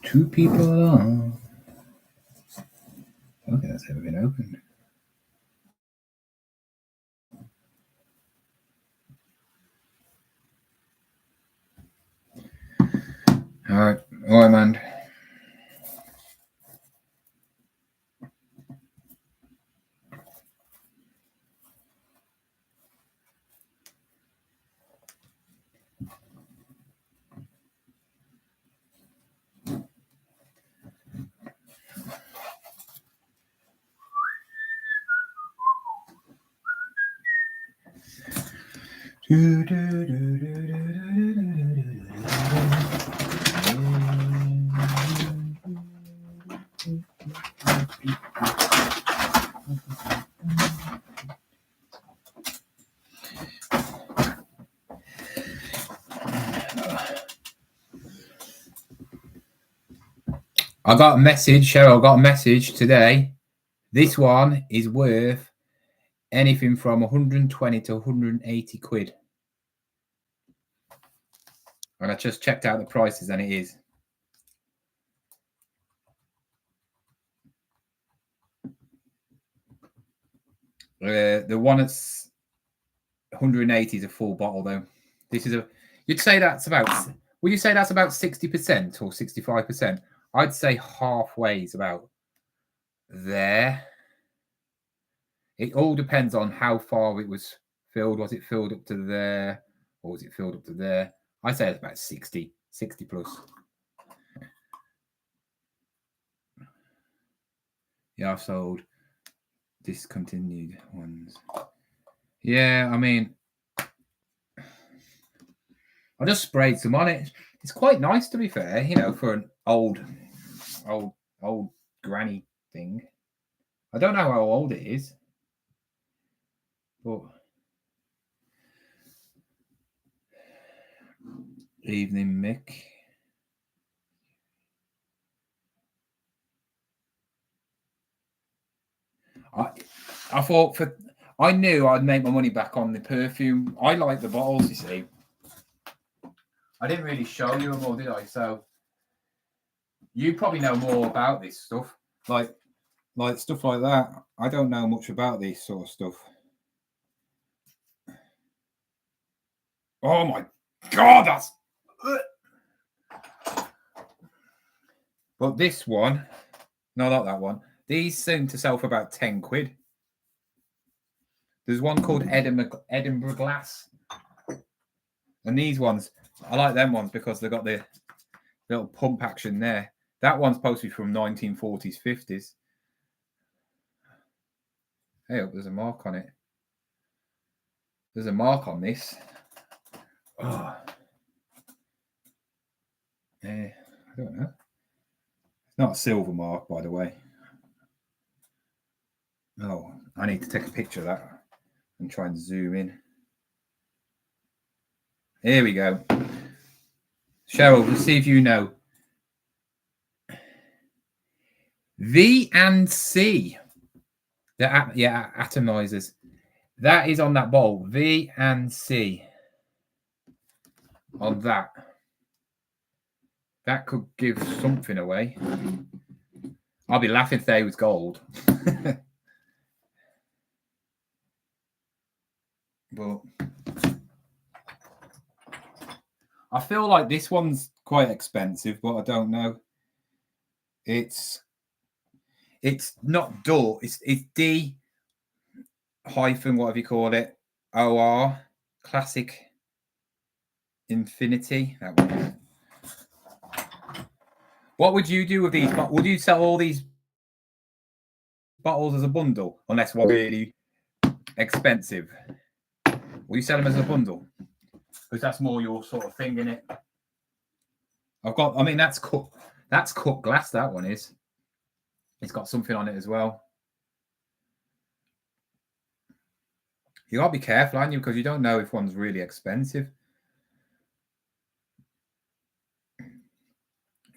Two people on. Okay, that's ever been opened. All right, man. I got a message, Cheryl. I got a message today. This one is worth anything from 120 to 180 quid. And I just checked out the prices and it is. The one that's 180 is a full bottle though. This is you'd say that's about, would you say that's about 60% or 65%? I'd say halfway is about there. It all depends on how far it was filled. Was it filled up to there or was it filled up to there? I'd say it's about 60 plus. Yeah, I've sold discontinued ones. Yeah, I mean, I just sprayed some on it. It's quite nice, to be fair, you know, for an old granny thing. I don't know how old it is, but evening, Mick. I thought I knew I'd make my money back on the perfume. I like the bottles, you see. I didn't really show you them all, did I? So you probably know more about this stuff, like stuff like that. I don't know much about this sort of stuff. Oh my god, that's. But this one, no, not that one. These seem to sell for about 10 quid. There's one called Edinburgh Glass. And these ones, I like them ones because they've got the little pump action there. That one's supposed to be from 1940s, 50s. Hey, there's a mark on it. There's a mark on this. Oh. I don't know. It's not a silver mark, by the way. Oh, I need to take a picture of that and try and zoom in. Here we go. Cheryl, let's see if you know. V and C. The atomizers. That is on that bowl. V and C. On that. That could give something away. I'll be laughing if they was gold. But I feel like this one's quite expensive, but I don't know. It's not dull. It's D hyphen whatever you call it. OR classic infinity. That one. What would you do with these? Would you sell all these bottles as a bundle? Unless one really expensive. Will you sell them as a bundle? Because that's more your sort of thing, innit? I mean, that's cut glass, that one is. It's got something on it as well. You gotta be careful, aren't you? Because you don't know if one's really expensive.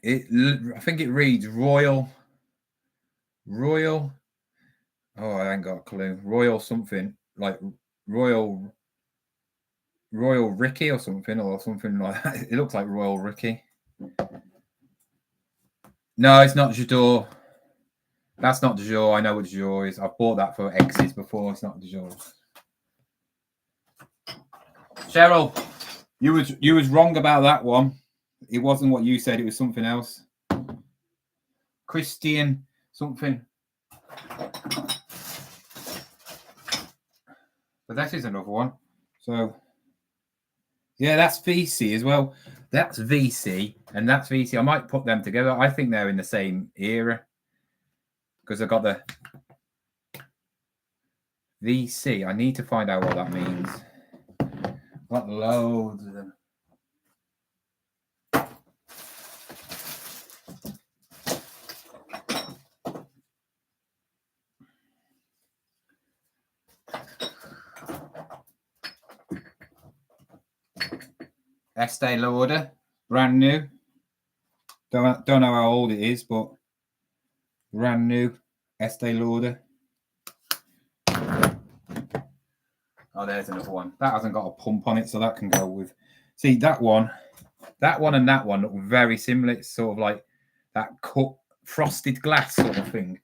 I think it reads Royal. Oh, I ain't got a clue. Royal something, like Royal Ricky or something like that. It looks like Royal Ricky. No, it's not J'adore. That's not J'adore. I know what J'adore is. I've bought that for exes before. It's not J'adore. Cheryl, you was wrong about that one. It wasn't what you said. It was something else. Christian something. But that is another one. So yeah, that's VC as well. That's VC and that's VC. I might put them together. I think they're in the same era because I got the VC. I need to find out what that means. I've got loads of them. Estee Lauder, brand new. Don't know how old it is, but brand new Estee Lauder. Oh, there's another one. That hasn't got a pump on it, so that can go with. See, that one and that one look very similar. It's sort of like that cut frosted glass sort of thing.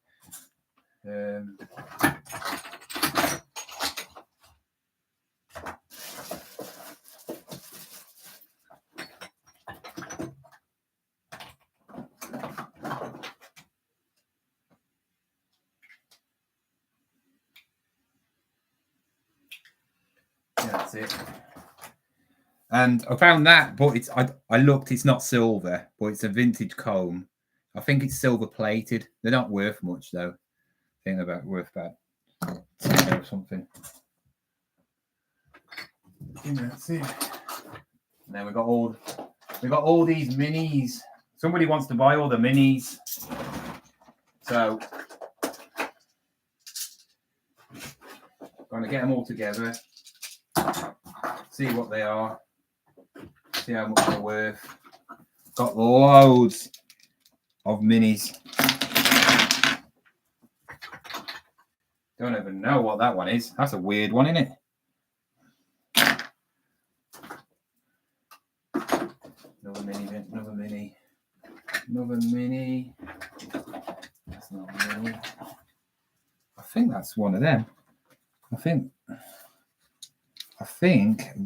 That's it. And I found that, but it's I looked, it's not silver, but it's a vintage comb. I think it's silver plated. They're not worth much though. I think they're worth about 10 or something. That's it. And then we got all these minis. Somebody wants to buy all the minis. So I'm going to get them all together. See what they are. See how much they're worth. Got loads of minis. Don't even know what that one is. That's a weird one, isn't it? Another mini. That's not a mini. I think that's one of them. I think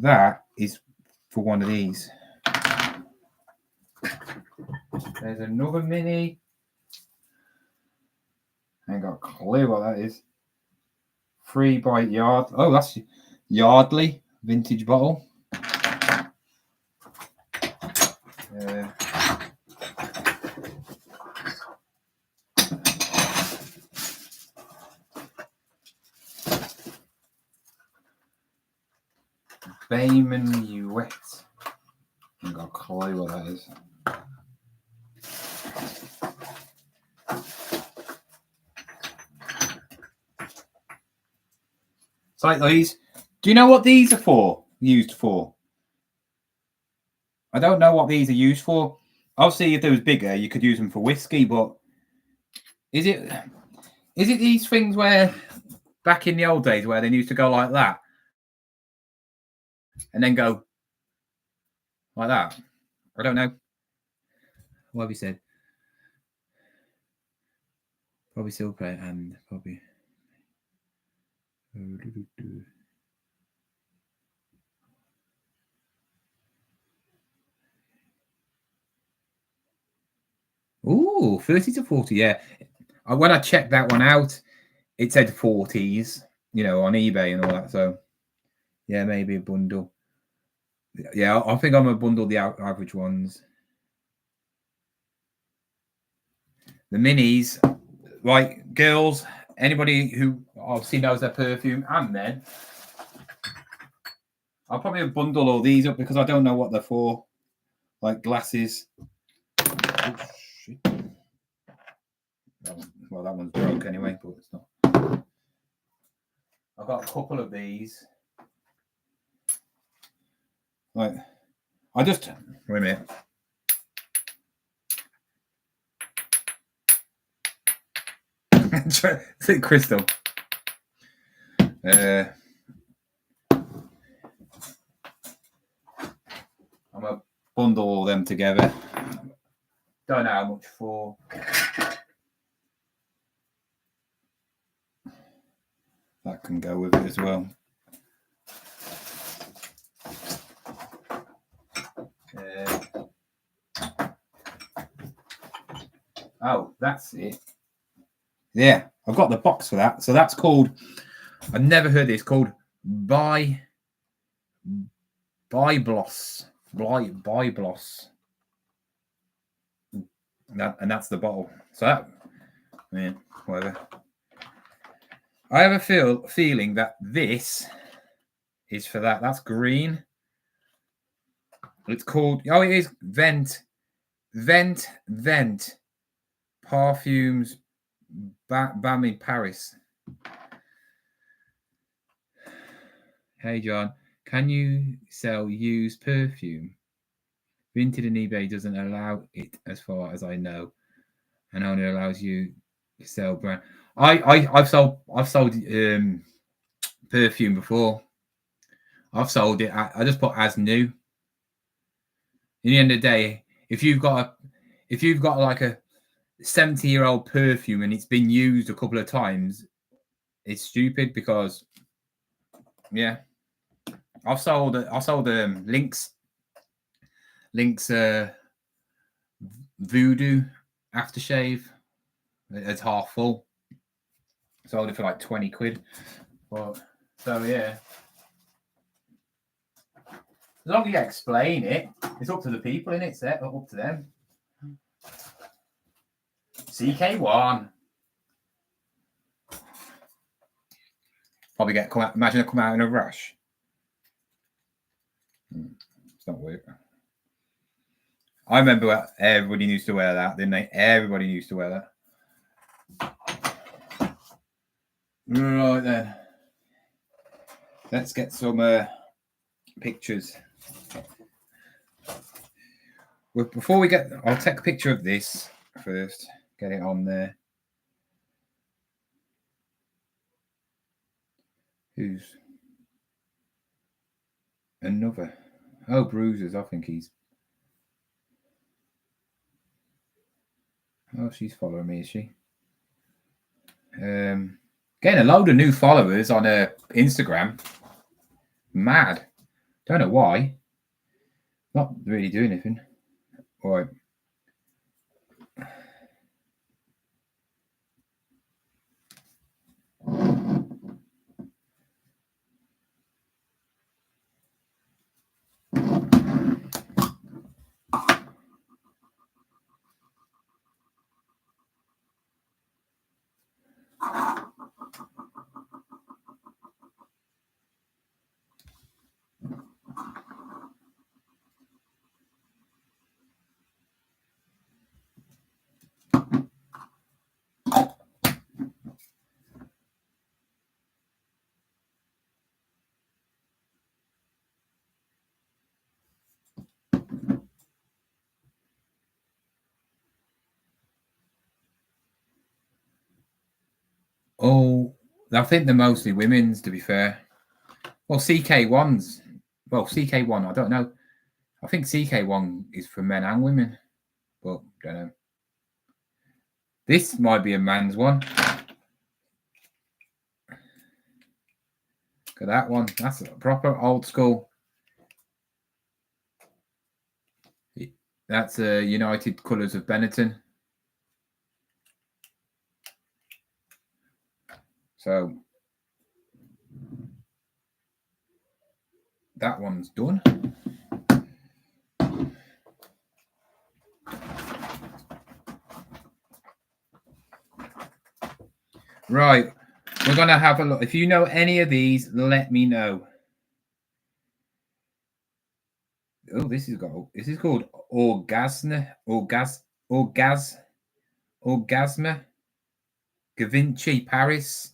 that is for one of these. There's another mini. I ain't got a clue what that is. 3 by Yard. Oh, that's Yardley vintage bottle. Bayman Uet. I ain't got a clue what that is. It's like these. Do you know what these are used for? I don't know what these are used for. Obviously, if they was bigger, you could use them for whiskey, but is it these things where back in the old days where they used to go like that and then go like that? I don't know. What have you said? Probably silver and probably. Ooh, 30 to 40, yeah. When I checked that one out, it said 40s, on eBay and all that. So, yeah, maybe a bundle. Yeah, I think I'm going to bundle the average ones. The minis, right, girls, anybody who obviously knows their perfume, and then I'll probably bundle all these up because I don't know what they're for, like glasses. Oh, shit. That one's broke anyway, but it's not. I've got a couple of these. Like, wait a minute. Is it crystal? I'm gonna bundle all them together. Don't know how much for. That can go with it as well. Oh, that's it. Yeah, I've got the box for that. So that's called, I've never heard this, called Byblos. And that's the bottle. So that, whatever. I have a feeling that this is for that. That's green. It's called, oh, it is Vent. Perfumes Bam in Paris. Hey, John, can you sell used perfume? Vinted and eBay doesn't allow it, as far as I know, and only allows you to sell brand. I've sold perfume before. I've sold it. I just put as new. In the end of the day, if you've got like a 70-year-old perfume and it's been used a couple of times, it's stupid because, yeah, I've sold Lynx Voodoo aftershave. It's half full. Sold it for like 20 quid. But so yeah. As long as you explain it, it's up to the people, innit? It's up to them. CK1. Probably imagine I come out in a rush. It's not weird. I remember everybody used to wear that, didn't they? Everybody used to wear that. Right then. Let's get some pictures. Well, before we get, I'll take a picture of this first. Get it on there. Who's another? Oh, Bruises. I think he's. Oh, she's following me, is she? Getting a load of new followers on Instagram. Mad. Don't know why. Not really doing anything. All right. Oh, I think they're mostly women's, to be fair. Well, CK1's. Well, CK1, I don't know. I think CK1 is for men and women, but don't know. This might be a man's one. Look at that one. That's a proper old school. That's United Colours of Benetton. So that one's done. Right. We're going to have a look. If you know any of these, let me know. Oh, this is called Orgasma. Gavinci Paris.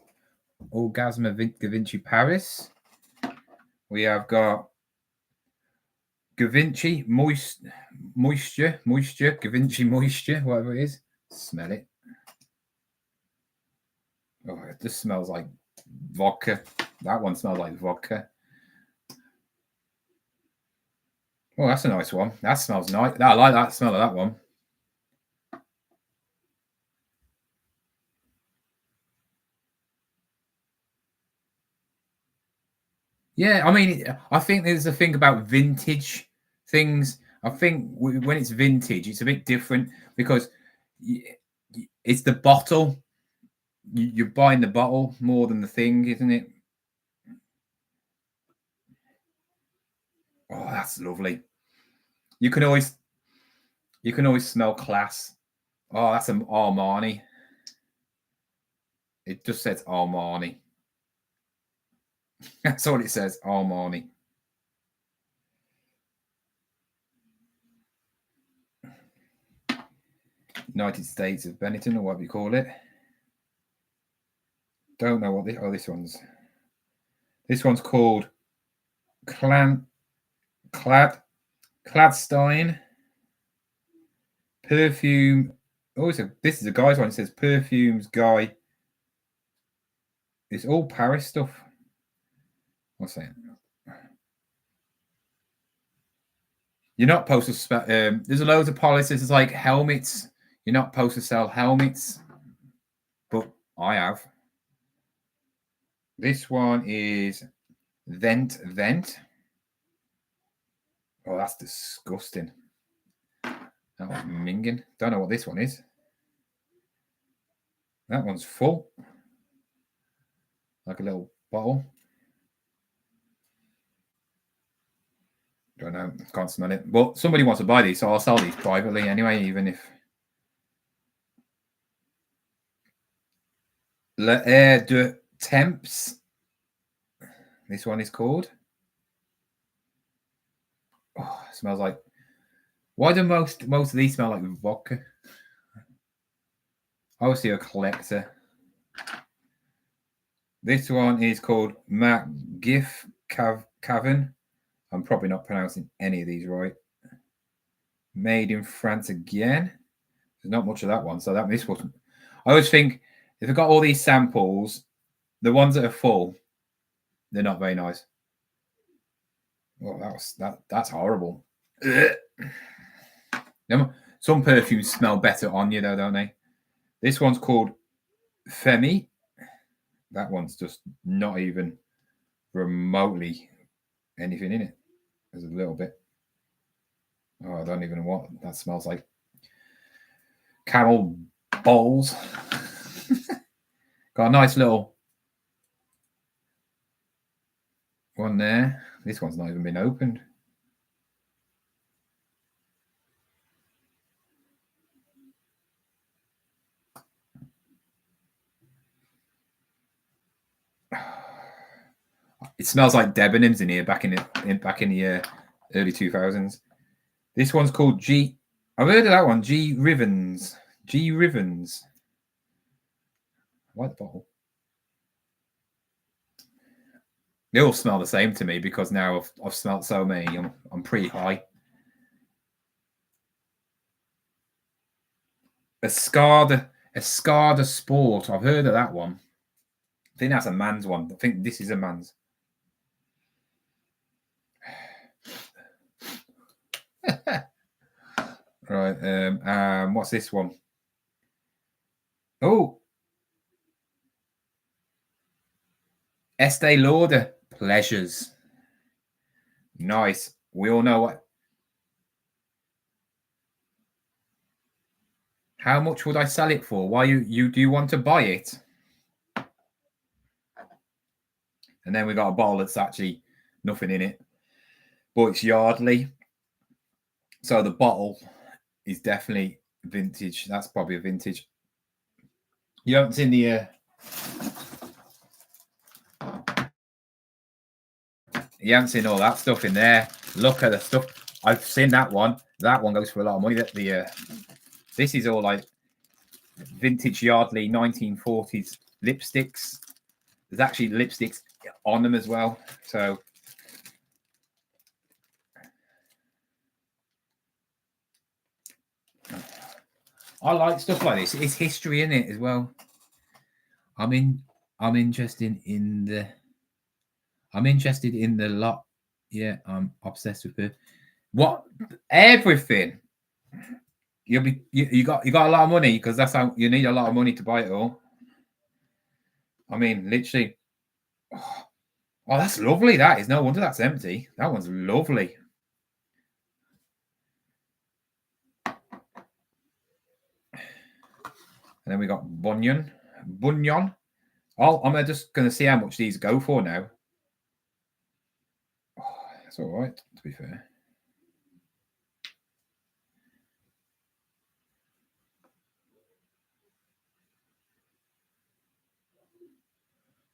Orgasma Gavinci Paris. We have got Gavinci Moisture, Gavinci Moisture, whatever it is. Smell it. Oh, it just smells like vodka. That one smells like vodka. Oh, that's a nice one. That smells nice. I like that smell of that one. Yeah, I mean, I think there's a thing about vintage things. I think when it's vintage, it's a bit different because it's the bottle. You're buying the bottle more than the thing, isn't it? Oh, that's lovely. You can always smell class. Oh, that's an Armani. It just says Armani. That's all it says, Armani. United States of Benetton, or whatever you call it. Don't know what this. Oh, this one's. This one's called Cladstein Perfume. Oh, this is a guy's one. It says Perfumes Guy. It's all Paris stuff. What's that? You're not supposed to. There's loads of policies. It's like helmets. You're not supposed to sell helmets, but I have. This one is Vent. Oh, that's disgusting. That was minging. Don't know what this one is. That one's full. Like a little bottle. Don't know. Can't smell it. But somebody wants to buy these, so I'll sell these privately anyway, even if. Le Air de Temps. This one is called. Oh, it smells like. Why do most of these smell like vodka? Obviously a collector. This one is called McGiff Cavern. I'm probably not pronouncing any of these right. Made in France again. There's not much of that one, so this wasn't. I always think if I've got all these samples, the ones that are full, they're not very nice. Oh, that's horrible. Some perfumes smell better on you though, don't they? This one's called Femi. That one's just not even remotely anything in it. There's a little bit. Oh, I don't even know what that smells like. Camel balls. Got a nice little one there. This one's not even been opened. It smells like Debenhams in here back in the early 2000s. This one's called G. I've heard of that one. G Rivens. I like the bottle. They all smell the same to me because now I've smelled so many. I'm pretty high. Escada Sport. I've heard of that one. I think that's a man's one. I think this is a man's. Right. What's this one? Oh. Estee Lauder Pleasures. Nice. We all know what. How much would I sell it for? Why do you want to buy it? And then we got a bottle that's actually nothing in it, but it's Yardley. So the bottle is definitely vintage. That's probably a vintage. You haven't seen the You haven't seen all that stuff in there. Look at the stuff. I've seen that one. That one goes for a lot of money. This is all like vintage Yardley 1940s lipsticks. There's actually lipsticks on them as well. So I like stuff like this. It's history in it as well. I'm interested in the lot. Yeah, I'm obsessed with it. What everything. You got a lot of money because that's how you need a lot of money to buy it all. I mean, literally. Oh, that's lovely. That is no wonder that's empty. That one's lovely. And then we got Bunyan. Oh, I'm just going to see how much these go for now. Oh, that's all right, to be fair.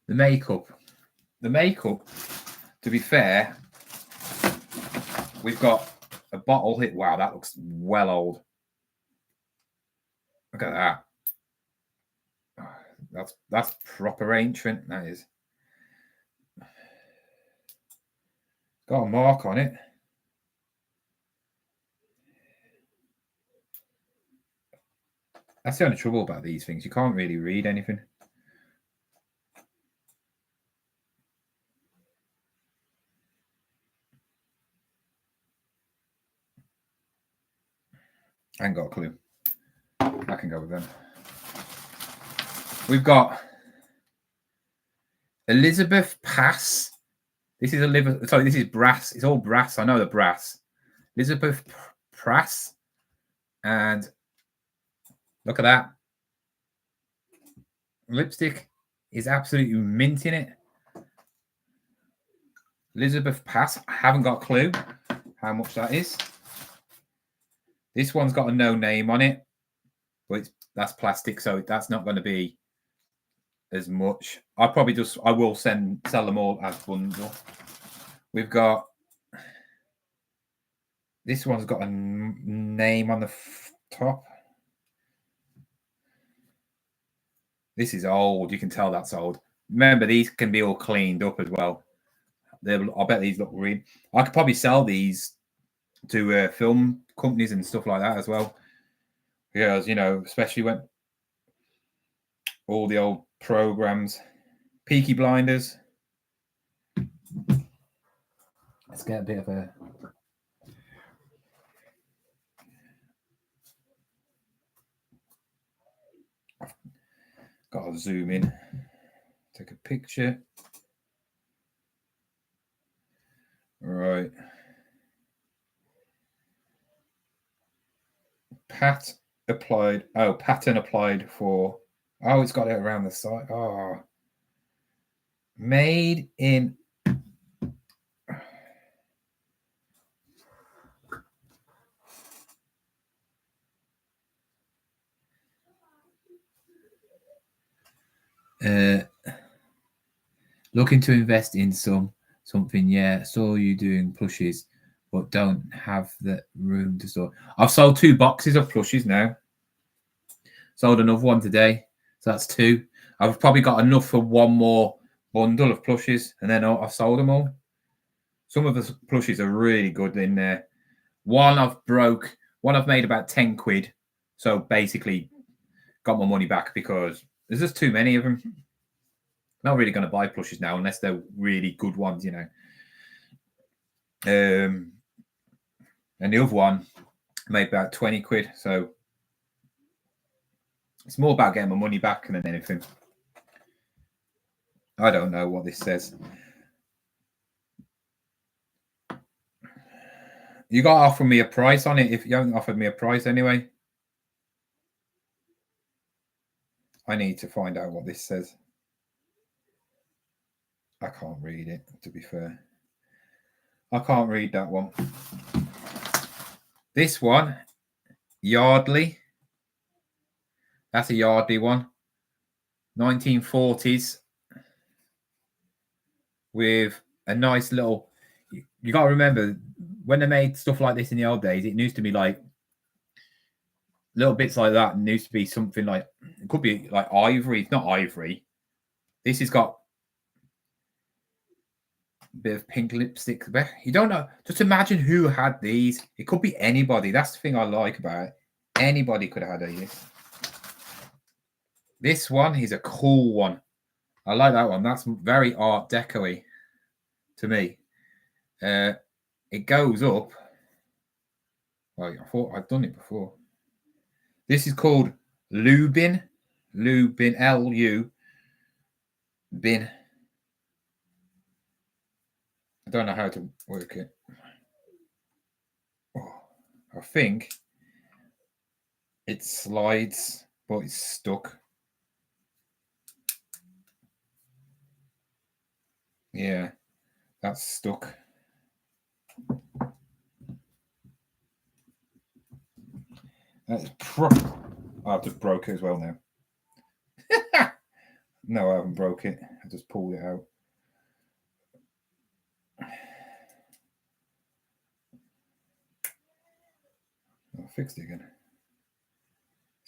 The makeup, to be fair, we've got a bottle hit. Wow, that looks well old. Look at that. That's proper ancient. That is. Got a mark on it. That's the only trouble about these things. You can't really read anything. I ain't got a clue. I can go with them. We've got Elizabeth Pass. This is brass. It's all brass. I know the brass. Elizabeth Prass. And look at that. Lipstick is absolutely minting it. Elizabeth Pass. I haven't got a clue how much that is. This one's got a no name on it, but that's plastic, so that's not going to be as much. I will sell them all as bundle. We've got this one's got a name on the top. This is old. You can tell that's old. Remember, these can be all cleaned up as well. I bet these look real. I could probably sell these to film companies and stuff like that as well. Because, especially when all the old programs, Peaky Blinders. Let's get a bit of a... I've got to zoom in. Take a picture. Right. Pattern applied for... Oh, it's got it around the side. Oh. Made in... looking to invest in something. Yeah, saw you doing plushies, but don't have the room to store. I've sold 2 boxes of plushies now. Sold another one today, so that's 2. I've probably got enough for one more bundle of plushies, and then I've sold them all. Some of the plushies are really good in there. One I've made about 10 quid. So basically got my money back because there's just too many of them. Not really going to buy plushies now unless they're really good ones, And the other one made about 20 quid. So it's more about getting my money back than anything. I don't know what this says. You got to offer me a price on it if you haven't offered me a price anyway. I need to find out what this says. I can't read it, to be fair. I can't read that one. This one, Yardley. That's a Yardley one. 1940s with a nice little. You got to remember when they made stuff like this in the old days, it used to be like little bits like that. And used to be something like it could be like ivory. It's not ivory. This has got a bit of pink lipstick there. You don't know. Just imagine who had these. It could be anybody. That's the thing I like about it. Anybody could have had these. This one is a cool one. I like that one. That's very Art Deco-y to me. It goes up. Well, I thought I'd done it before. This is called Lubin. Lubin, L-U. Bin. I don't know how to work it. Oh, I think it slides, but it's stuck. Yeah, that's stuck. That's I've just broke it as well now. No, I haven't broke it. I just pulled it out. I fixed it again.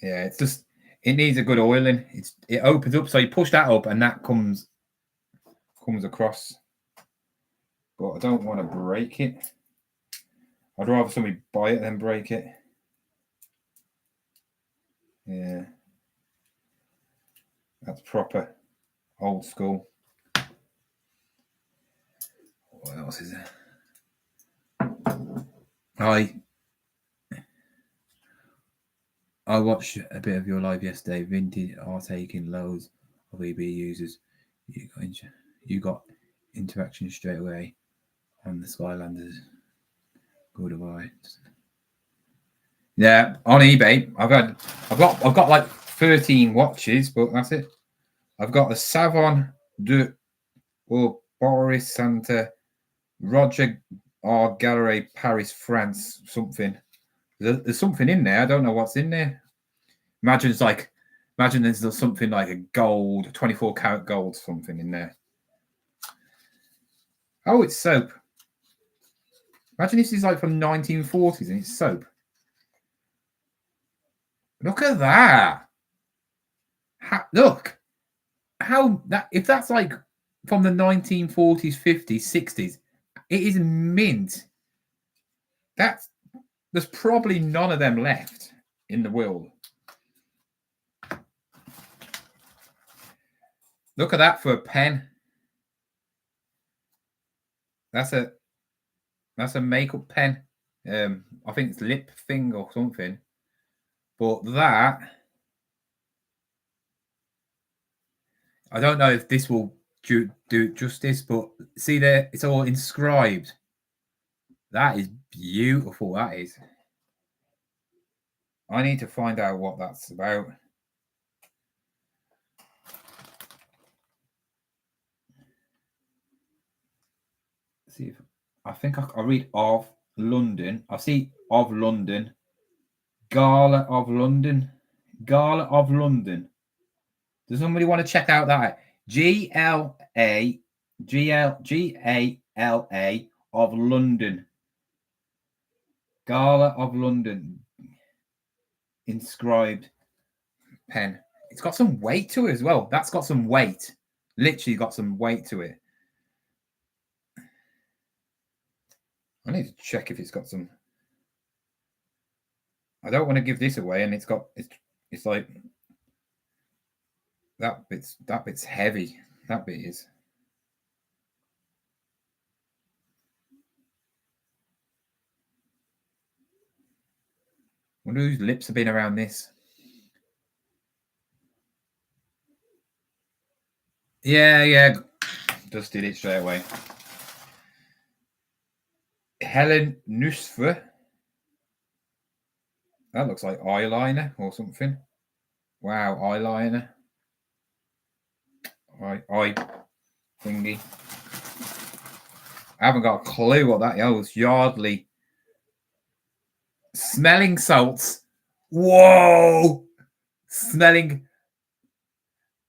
Yeah, it's just it needs a good oiling. It opens up, so you push that up, and that comes across. But I don't want to break it. I'd rather somebody buy it than break it. Yeah, that's proper old school. What else is there? I watched a bit of your live yesterday. Vinted are taking loads of EB users. You got interaction straight away on the Skylanders. Goodbye. Yeah, on eBay, I've got like 13 watches, but that's it. I've got a Savon de or Boris Santa Roger R. Gallery, Paris, France, something. There's something in there. I don't know what's in there. Imagine there's something like a gold, 24 karat gold, something in there. Oh, it's soap. Imagine this is like from 1940s and it's soap. Look at that. Look. If that's like from the 1940s, 50s, 60s, it is mint. There's probably none of them left in the world. Look at that for a pen. That's a makeup pen. I think it's lip thing or something. But that, I don't know if this will do it justice, but see there, it's all inscribed. That is beautiful. That is. I need to find out what that's about. See if I think I read of London. I see of London. Gala of London. Gala of London. Does somebody want to check out that? Gala of London. Gala of London. Inscribed pen. It's got some weight to it as well. That's got some weight. Literally got some weight to it. I need to check if it's got some. I don't want to give this away, and it's like that bit's heavy. That bit is. I wonder whose lips have been around this. Yeah. Just did it straight away. Helen Nusfer. That looks like eyeliner or something. Wow, eyeliner. Eye thingy. I haven't got a clue what that is. Yardley. Smelling salts. Whoa! Smelling.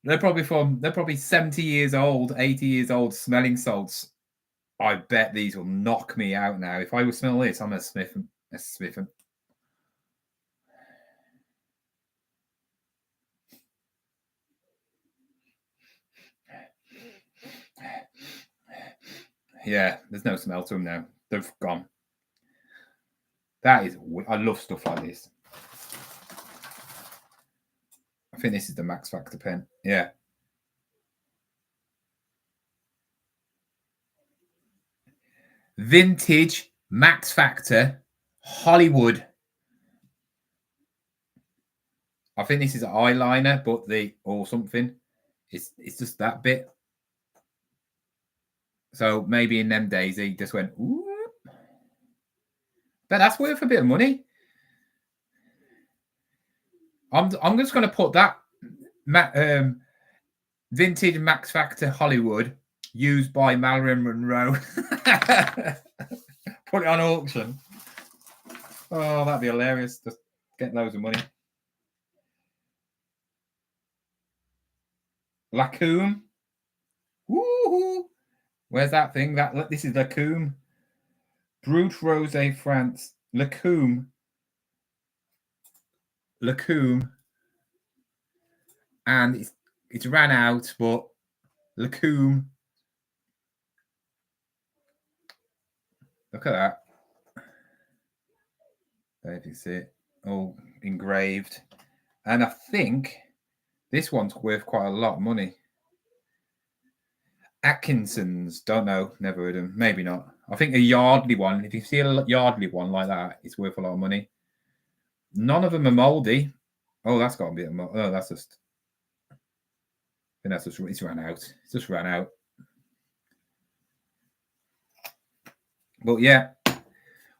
They're probably 70 years old, 80 years old, smelling salts. I bet these will knock me out now. If I would smell this, I'm a sniff 'em. A sniff 'em. Yeah, there's no smell to them now. They've gone. That is, I love stuff like this. I think this is the Max Factor pen. Yeah. Vintage Max Factor Hollywood. I think this is an eyeliner, but or something. It's just that bit. So maybe in them days he just went, ooh. But that's worth a bit of money. I'm just going to put that Vintage Max Factor Hollywood used by Marilyn Monroe. Put it on auction. Oh, that'd be hilarious. Just get loads of money. Lacombe. Woohoo! Where's that thing? This is Lacombe. Brut Rosé France. Lacombe. And it's ran out, but Lacombe. Look at that. There you can see it. All engraved. And I think this one's worth quite a lot of money. Atkinson's, don't know, never heard of them. Maybe not. I think a Yardley one, if you see a Yardley one like that, it's worth a lot of money. None of them are mouldy. Oh, that's got to be a mold. Oh, that's just. I think that's just. It's ran out. It's just ran out. But yeah,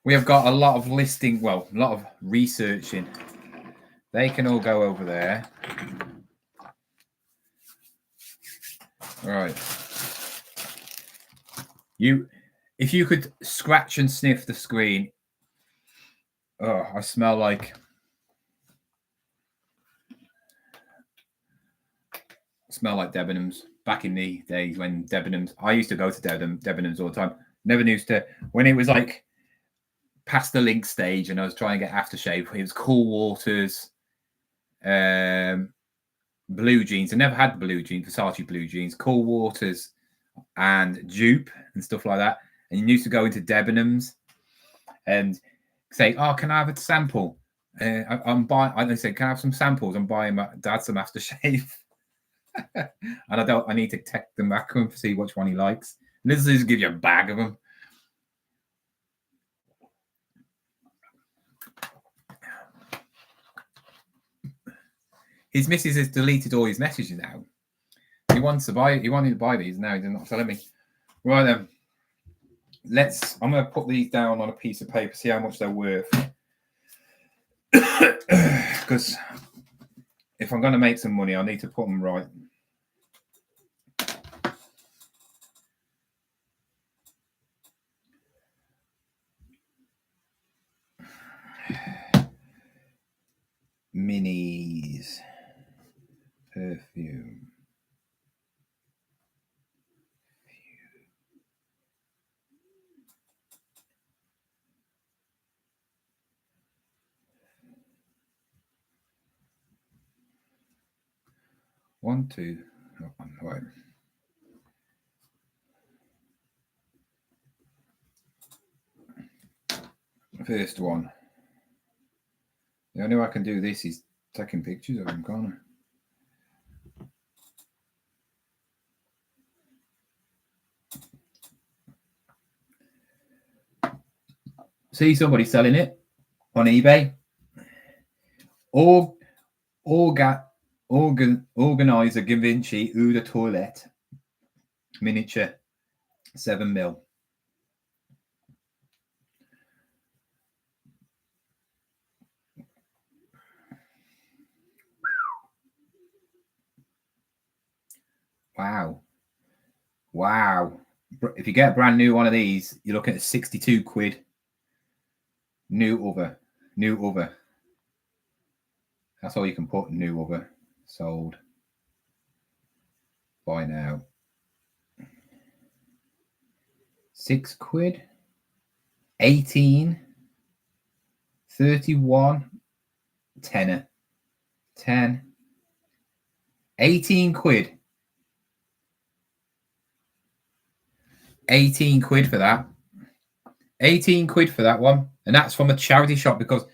we have got a lot of listing. Well, a lot of researching. They can all go over there. Right. If you could scratch and sniff the screen. Oh, I smell like. Debenhams back in the days when Debenhams. I used to go to Debenhams all the time. Never used to when it was like past the link stage and I was trying to get aftershave. It was Cool Waters, blue jeans. I never had the blue jeans, Versace blue jeans, Cool Waters, and Dupe and stuff like that. And you used to go into Debenhams and say, "Oh, can I have a sample?" I'm buying. I say, "Can I have some samples?" I'm buying my dad some aftershave. And I need to text them back to him to see which one he likes. And this is give you a bag of them. His missus has deleted all his messages now. He wanted to buy these. Now he does not. So let me. Right then. I'm going to put these down on a piece of paper, see how much they're worth. Because if I'm going to make some money, I need to put them right. Minis. Perfume. One, two. Oh, right. First one. The only way I can do this is taking pictures of them, can't I? See somebody selling it on eBay. Organizer Givenchy Eau de Toilette miniature 7mm. Wow. If you get a brand new one of these, you're looking at 62 quid. New other. That's all you can put, new other. Sold. by now. £6, 18, 31, tenner, 10, 18 quid. 18 quid for that. 18 quid for that one. And that's from a charity shop, because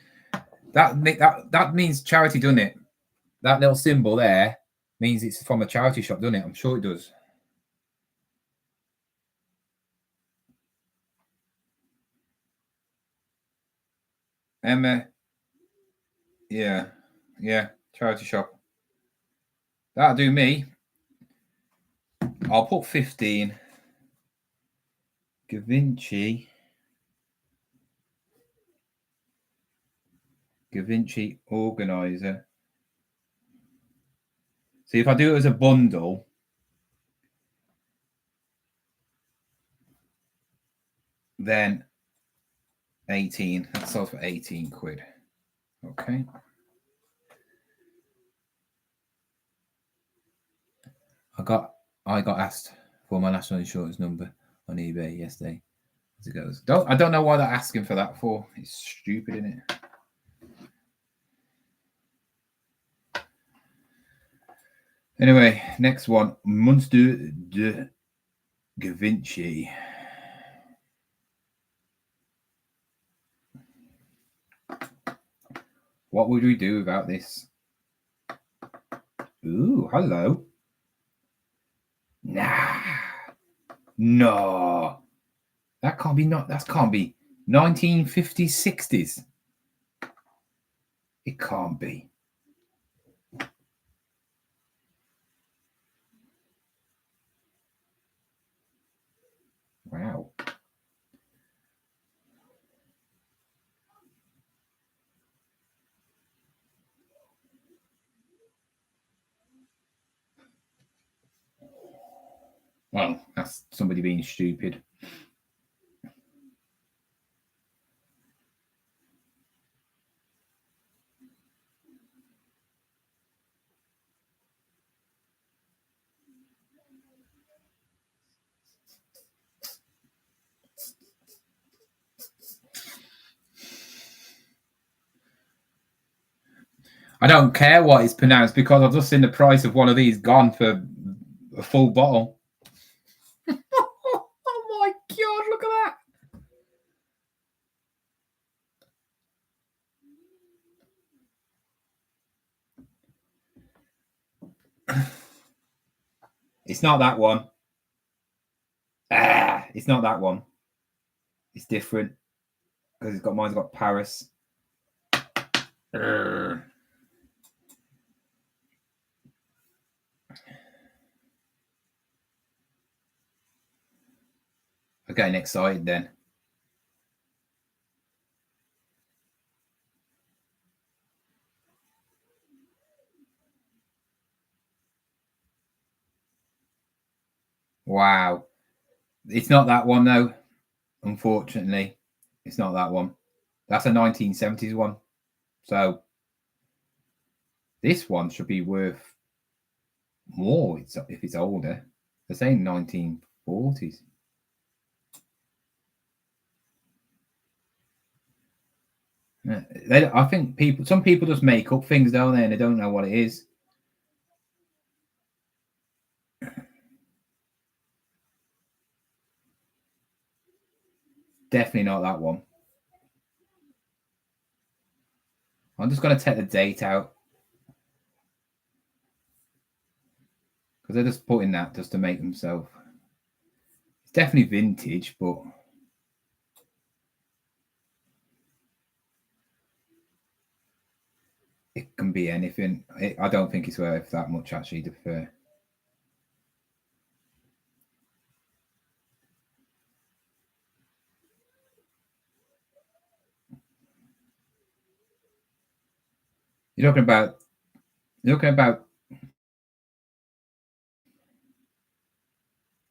that means charity, doesn't it? That little symbol there means it's from a charity shop, doesn't it? I'm sure it does. Emma. Yeah. Charity shop. That'll do me. I'll put 15. Givenchy organizer. See, if I do it as a bundle, then 18. That sells for 18 quid. Okay. I got asked for my national insurance number on eBay yesterday. As it goes. I don't know why they're asking for that for. It's stupid, isn't it? Anyway, next one. Monster de Givenchy. What would we do without this? Ooh, hello. Nah. No. That can't be 1950s, 60s. It can't be. Wow. Well, that's somebody being stupid. I don't care what it's pronounced, because I've just seen the price of one of these gone for a full bottle. Oh my God, look at that. It's not that one. It's not that one. It's different, because mine's got Paris. I'm getting excited then. Wow. It's not that one, though. Unfortunately, it's not that one. That's a 1970s one. So this one should be worth more if it's older. They're saying 1940s. I think some people just make up things, don't they? And they don't know what it is. Definitely not that one. I'm just going to take the date out, because they're just putting that just to make themselves. It's definitely vintage, but it can be anything. I don't think it's worth that much, actually, to be fair. You're talking about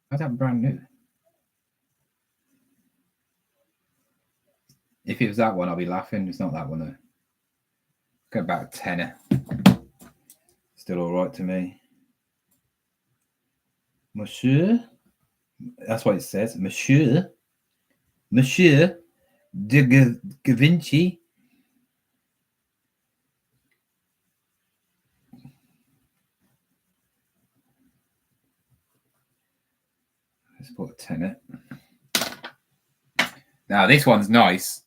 how's that brand new? If it was that one, I'll be laughing. It's not that one, though. Got about a tenner. Still all right to me. Monsieur. That's what it says. Monsieur de Vinci. Let's put a tenner. Now this one's nice.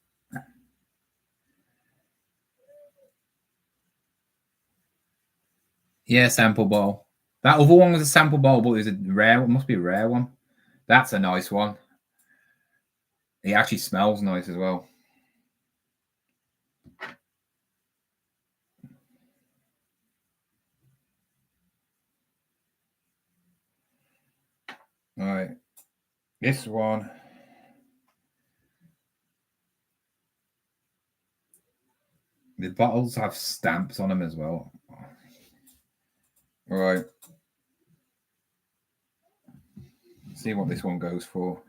Yeah, sample bowl. That other one was a sample bowl, but it was a rare one. Must be a rare one. That's a nice one. It actually smells nice as well. All right. This one. The bottles have stamps on them as well. All right. See what this one goes for.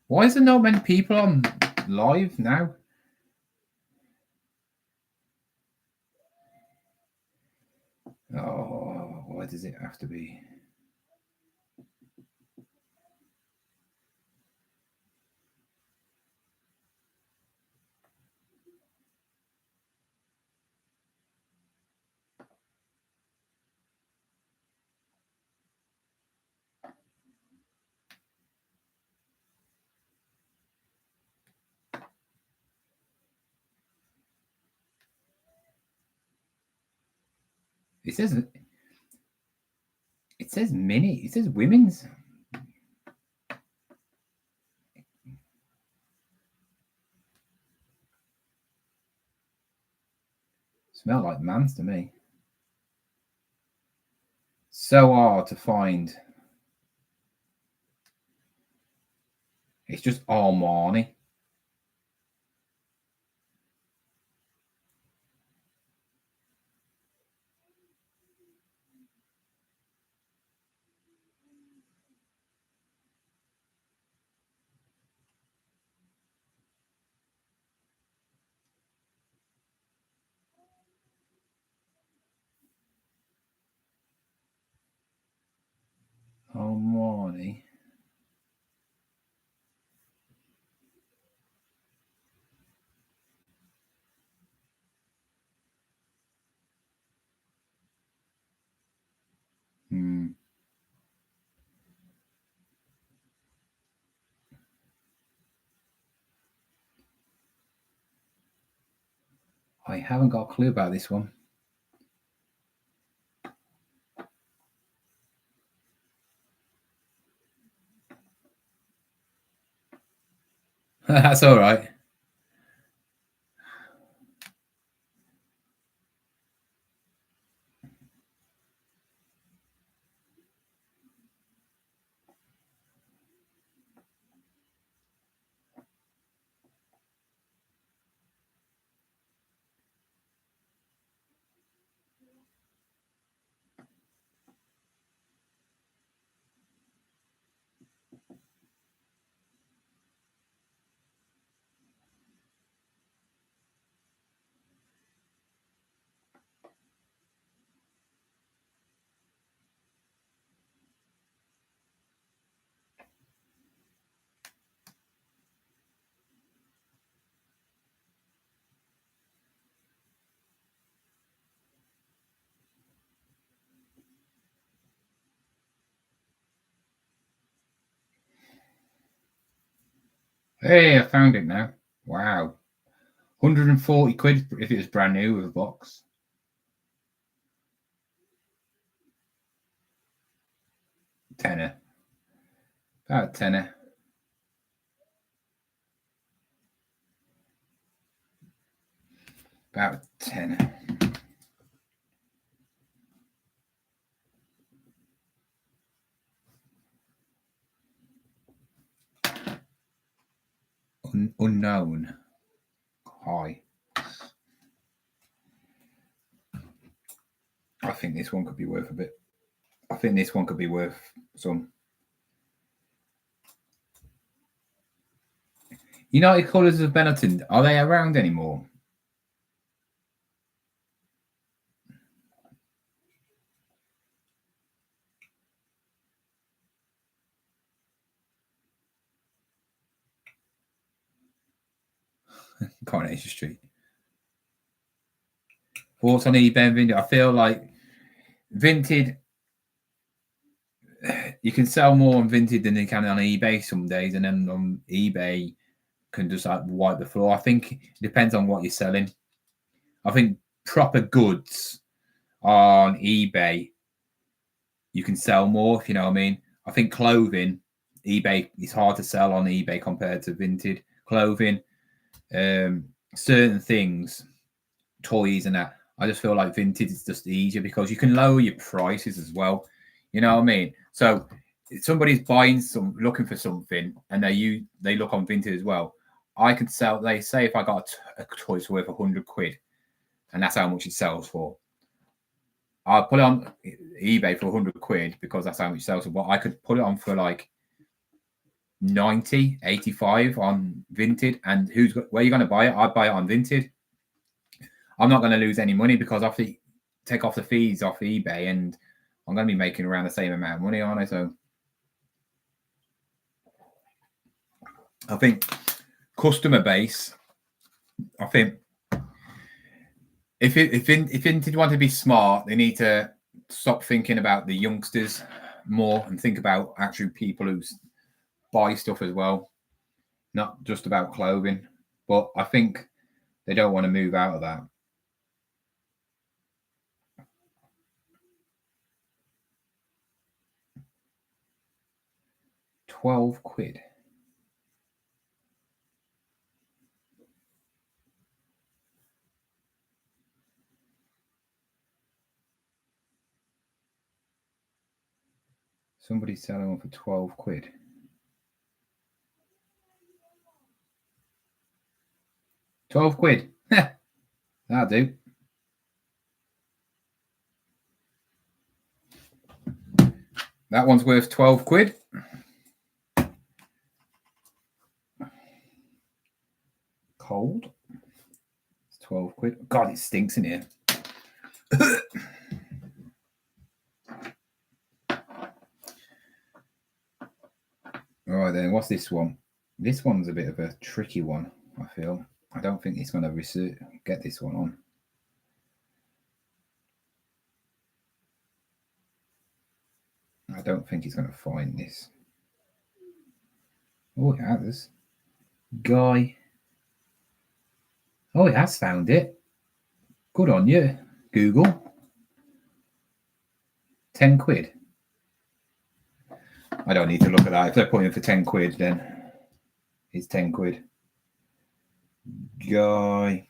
Why is there not many people on live now? Oh, why does it have to be? It says mini. It says women's. Smell like man's to me. So hard to find. It's just Armani. Armani. I haven't got a clue about this one. That's all right. Hey, I found it now. Wow. 140 quid if it was brand new with a box. Tenner. About tenner. About tenner. Unknown. High. I think this one could be worth a bit. I think this one could be worth some. United Colours of Benetton, are they around anymore? Coronation Street. Thoughts on eBay and Vinted? I feel like Vinted, you can sell more on Vinted than you can on eBay some days, and then on eBay can just like wipe the floor. I think it depends on what you're selling. I think proper goods on eBay, you can sell more, if you know what I mean. I think clothing, eBay, it's hard to sell on eBay compared to Vinted. Clothing, certain things, toys and that, I just feel like Vinted is just easier because you can lower your prices as well. You know what I mean? So if somebody's looking for something, and they look on Vinted as well, I could sell. They say if I got a toy's worth 100 quid, and that's how much it sells for, I'll put it on eBay for 100 quid because that's how much it sells for. But I could put it on for like 90, 85 on Vinted, and where are you going to buy it? I'd buy it on Vinted. I'm not going to lose any money because I take off the fees off eBay, and I'm going to be making around the same amount of money, aren't I? So I think customer base, I think if Vinted want to be smart, they need to stop thinking about the youngsters more and think about actual people who buy stuff as well, not just about clothing. But I think they don't want to move out of that. £12. Somebody's selling one for £12. £12. That'll do. That one's worth £12. Cold. It's £12. God, it stinks in here. All right then, what's this one? This one's a bit of a tricky one, I feel. I don't think it's going to get this one on. I don't think he's going to find this. Oh, it has. Guy. Oh, it has found it. Good on you, Google. £10. I don't need to look at that. If they're putting for £10, then it's £10. Guy.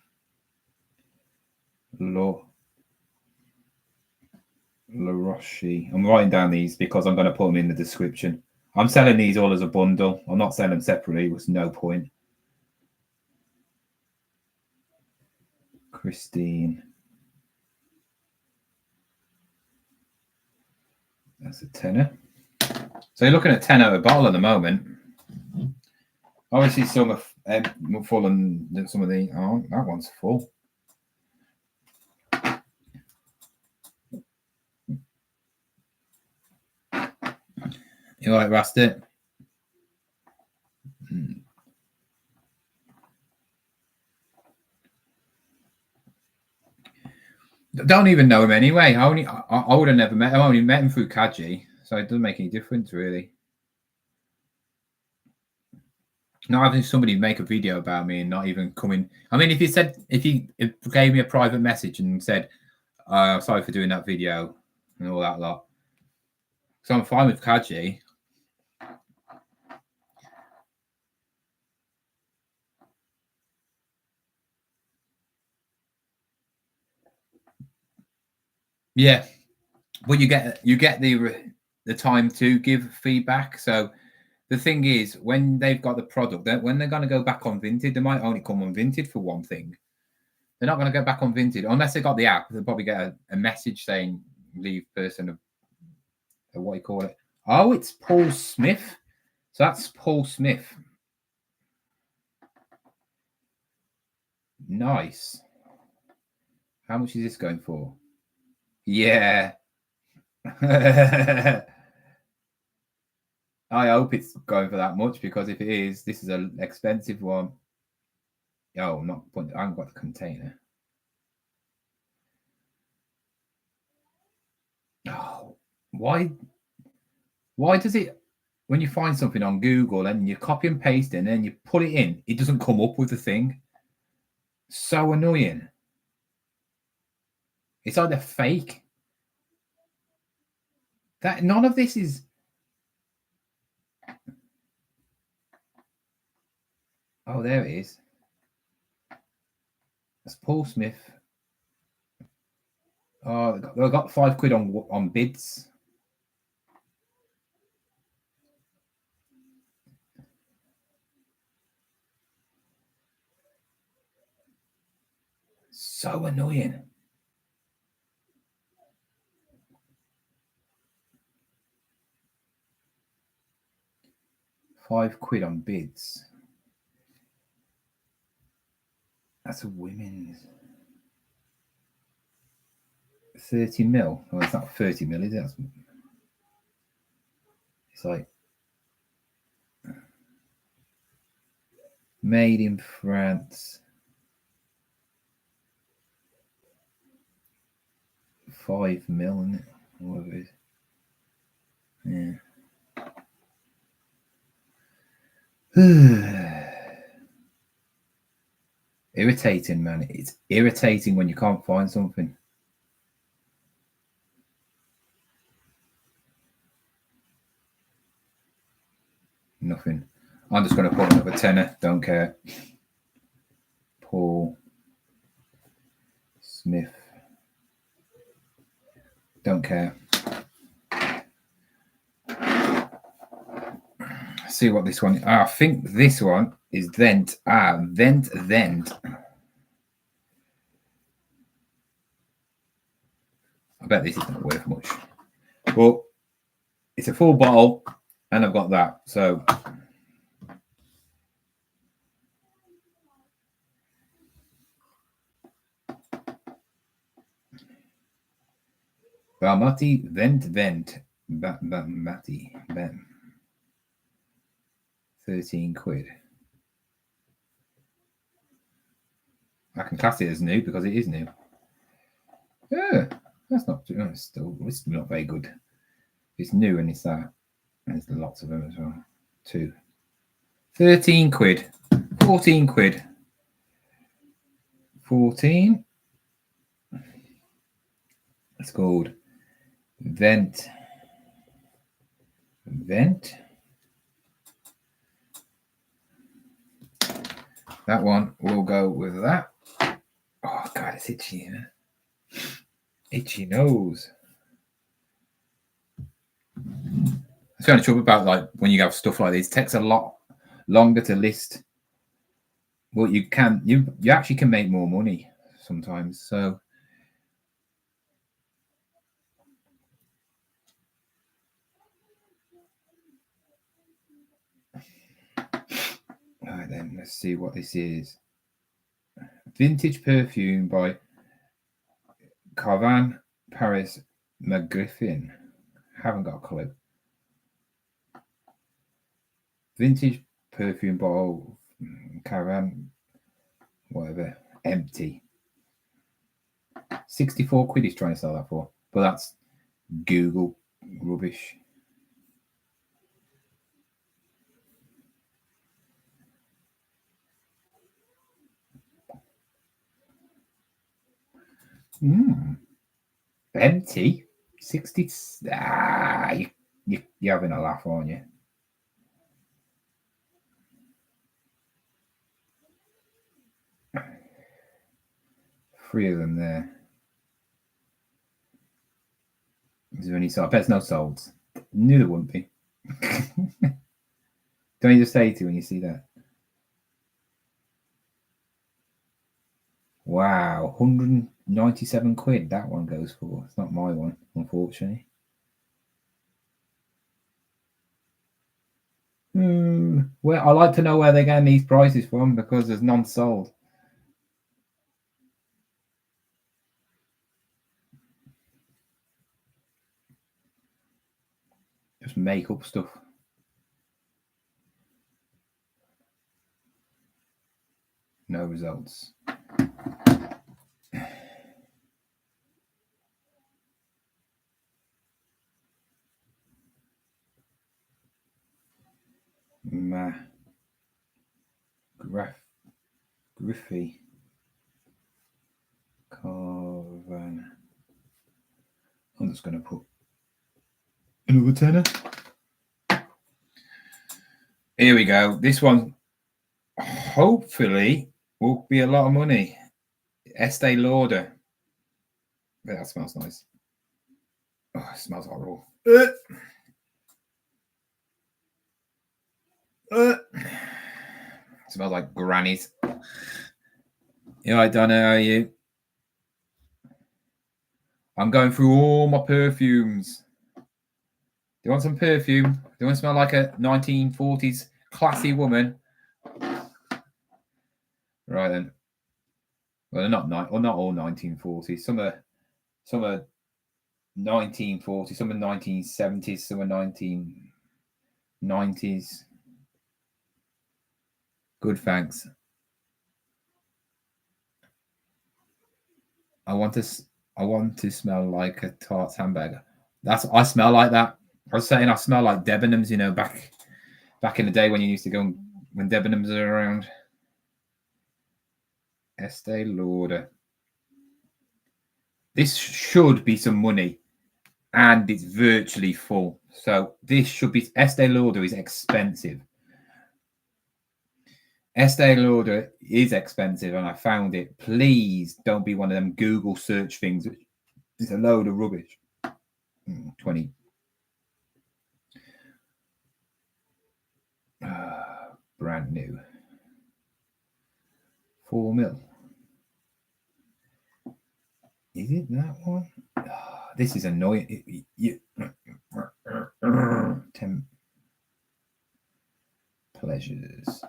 LaRoche. I'm writing down these because I'm going to put them in the description. I'm selling these all as a bundle. I'm not selling them separately. There's no point. Christine. That's a tenner. So you're looking at 10 out of a bottle at the moment. Obviously, some are full and some of the... Oh, that one's full. You like Rasta? Don't even know him anyway. I would have never met him. I only met him through Kaji, so it doesn't make any difference really. Not having somebody make a video about me and not even coming. I mean, if he gave me a private message and said, "Sorry for doing that video," and all that lot, so I'm fine with Kaji. Yeah, but you get the time to give feedback. So the thing is, when they've got the product, when they're going to go back on Vinted, they might only come on Vinted for one thing. They're not going to go back on Vinted unless they got the app. They'll probably get a message saying leave person a what do you call it? Oh, it's Paul Smith. So that's Paul Smith. Nice. How much is this going for? Yeah. I hope it's going for that much because if it is, this is an expensive one. Oh, I'm not putting. I haven't got the container. Oh, why? Why does it? When you find something on Google and you copy and paste it and then you put it in, it doesn't come up with the thing. So annoying. It's either fake. That none of this is. Oh, there it is. That's Paul Smith. Oh, they got £5 on bids. So annoying. £5 on bids. That's a women's 30 mil. Oh, it's not 30 mil, is it? It's like made in France. 5 mil, isn't it? Whatever it is. Yeah. Irritating, man. It's irritating when you can't find something. Nothing. I'm just going to put another tenner. Don't care. Paul Smith. Don't care. See what this one is. I think this one is Vent. Vent. I bet this is not worth much. But it's a full bottle and I've got that. So Balmati Vent. Balmati Vent. £13. I can class it as new because it is new. Yeah, that's not too. It's not very good. It's new and it's that. And there's lots of them as well. 13 quid. 14 quid. 14. It's called Vent. That one will go with that. Oh god, it's itchy, man. Itchy nose. That's the only trouble about like when you have stuff like this. It takes a lot longer to list. Well, you actually can make more money sometimes. So all right then, let's see what this is. Vintage Perfume by Carvan Paris McGriffin. Haven't got a clue. Vintage perfume bottle, Caravan, whatever, empty. 64 quid he's trying to sell that for, but that's Google rubbish. Empty? 60? You're having a laugh, aren't you? Three of them there. Is there any sold? I bet it's no solds. Knew there wouldn't be. Don't you just say to when you see that? Wow, 197 quid that one goes for. It's not my one, unfortunately. Well, I like to know where they're getting these prices from because there's none sold. Just make up stuff. No results. Griffey Carvan. I'm just going to put another tenner. Here we go. This one hopefully will be a lot of money. Estee Lauder. That smells nice. Oh, it smells horrible. Smells like grannies. Yeah, I don't know how you. I'm going through all my perfumes. Do you want some perfume? Do you want to smell like a 1940s classy woman? Right then. Well, not all 1940s. Some are 1940s. Some are 1970s. Some are 1990s. Good, thanks. I want to smell like a Tarts hamburger. I smell like that. I was saying I smell like Debenhams, you know, back in the day when you used to go when Debenhams are around. Estee Lauder. This should be some money, and it's virtually full. So this should be. Estee Lauder is expensive. Estee Lauder is expensive, and I found it. Please don't be one of them Google search things. It's a load of rubbish. 20. Brand new. 4 mil. Is it that one? This is annoying. 10 pleasures.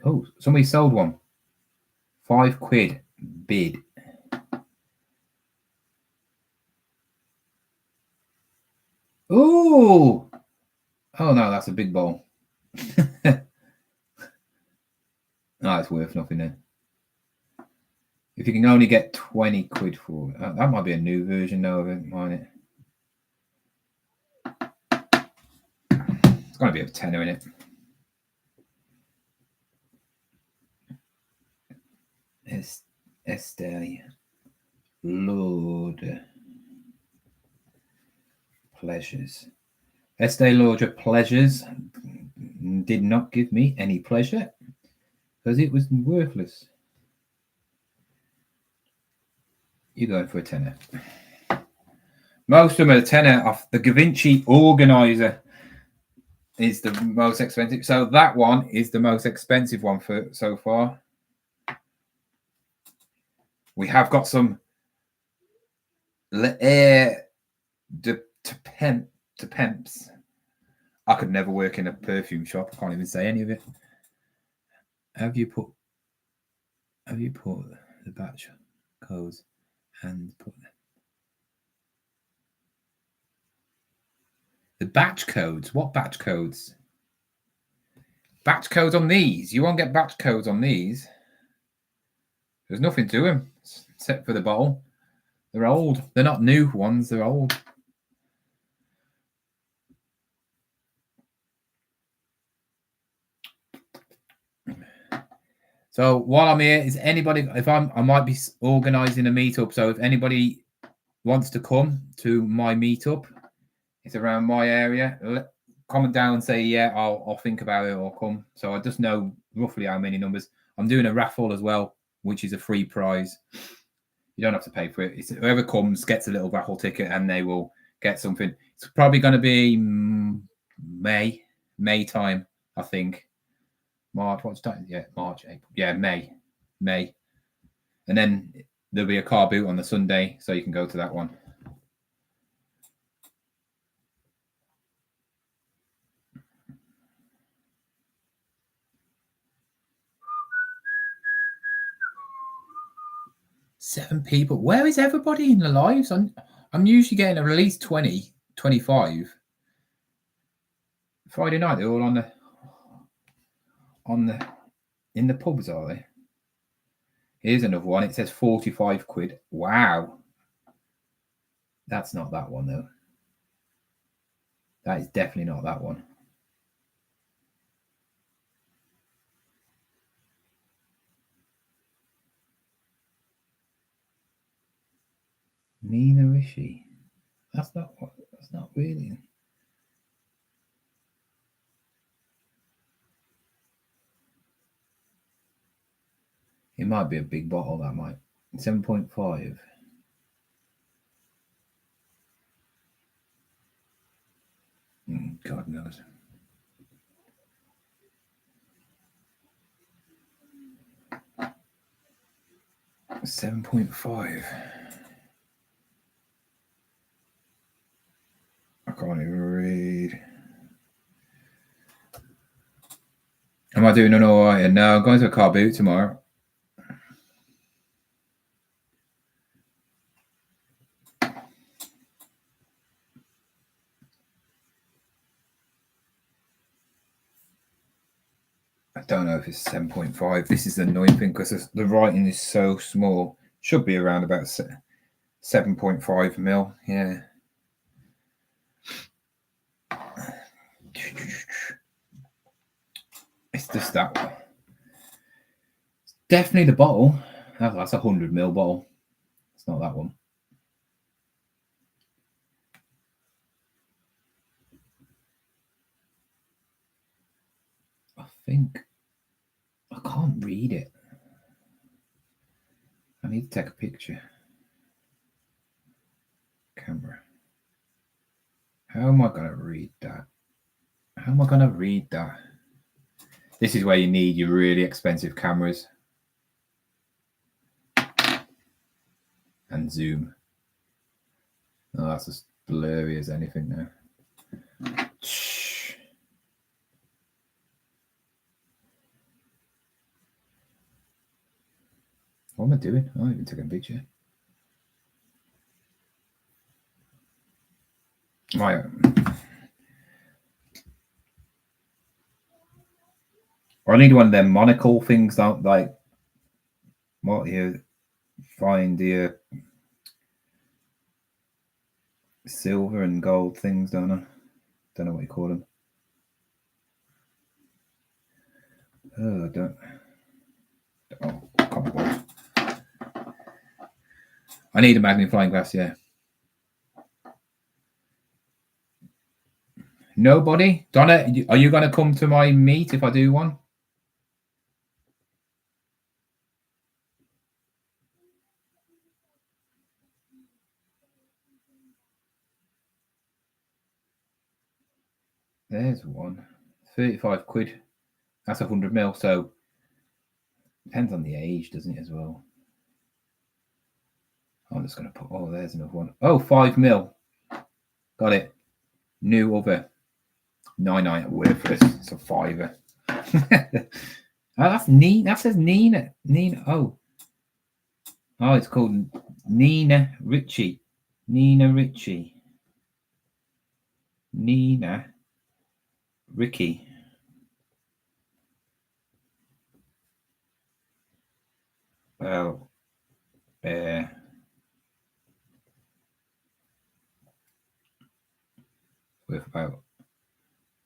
Oh, somebody sold one. £5 bid. Oh no, that's a big bowl. No, it's worth nothing then. If you can only get £20 for it, that might be a new version though of it, might it? It's going to be a tenner in it. Estee Lauder pleasures. Estee Lauder pleasures did not give me any pleasure because it was worthless. You're going for a tenner. Most of them are a tenner off. The Givenchy Organizer is the most expensive. So that one is the most expensive one for so far. We have got some L'Air de Temps. I could never work in a perfume shop. I can't even say any of it. Have you put the batch codes and put the batch codes? What batch codes? Batch codes on these? You won't get batch codes on these. There's nothing to them except for the bottle. They're old. They're not new ones. They're old. So while I'm here, is anybody? I might be organising a meetup. So if anybody wants to come to my meetup, it's around my area. Comment down and say yeah, I'll think about it or come. So I just know roughly how many numbers. I'm doing a raffle as well, which is a free prize. You don't have to pay for it. It's whoever comes gets a little raffle ticket and they will get something. It's probably going to be May time, I think. March, what's that? Yeah, March, April. Yeah, May. And then there'll be a car boot on the Sunday, so you can go to that one. Seven people. Where is everybody in the lives? I'm usually getting at least 20, 25. Friday night, they're all in the pubs, are they? Here's another one. It says 45 quid. Wow. That's not that one, though. That is definitely not that one. Nina Rishi. That's not really. It might be a big bottle, that might. 7.5. God knows. $7.5. I can't even read. Am I doing an alright? No, I'm going to a car boot tomorrow. I don't know if it's 7.5. This is the annoying thing because the writing is so small. Should be around about 7.5 mil. Yeah. It's just that one. Definitely the bottle. That's a 100 ml bottle. It's not that one. I think I can't read it. I need to take a picture. Camera. How am I going to read that? How am I going to read that? This is where you need your really expensive cameras. And zoom. Oh, that's as blurry as anything now. What am I doing? I'm not even taking a picture. Right. I need one of them monocle things, don't like what you find here. Silver and gold things, don't I? Don't know what you call them. Oh, I don't. Oh, come on. I need a magnifying glass, yeah. Nobody? Donna, are you going to come to my meet if I do one? There's one. 35 quid. That's 100 mil, so depends on the age, doesn't it, as well? I'm just going to put, oh, there's another one. Oh, 5 mil. Got it. New other. 99 worthless. It's a fiver. Oh, that's Nina. That says Nina. Nina. Oh, it's called Nina Ritchie. Nina Ritchie. Nina Ricky. Well,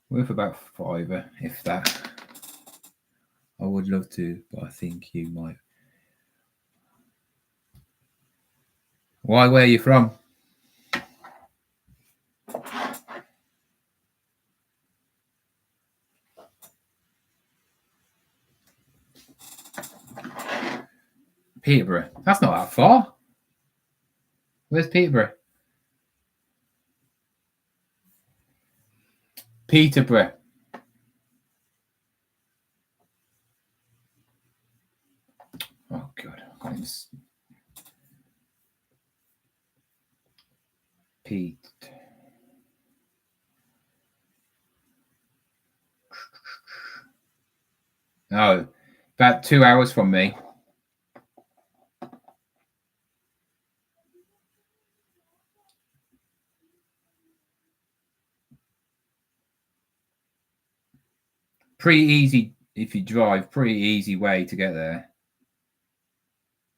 worth about fiver, if that. I would love to, but I think you might. Why? Where are you from? Peterborough. That's not that far. Where's Peterborough? Peterborough. Oh God, I can't even. Pete. Oh, about 2 hours from me. Pretty easy if you drive. Pretty easy way to get there.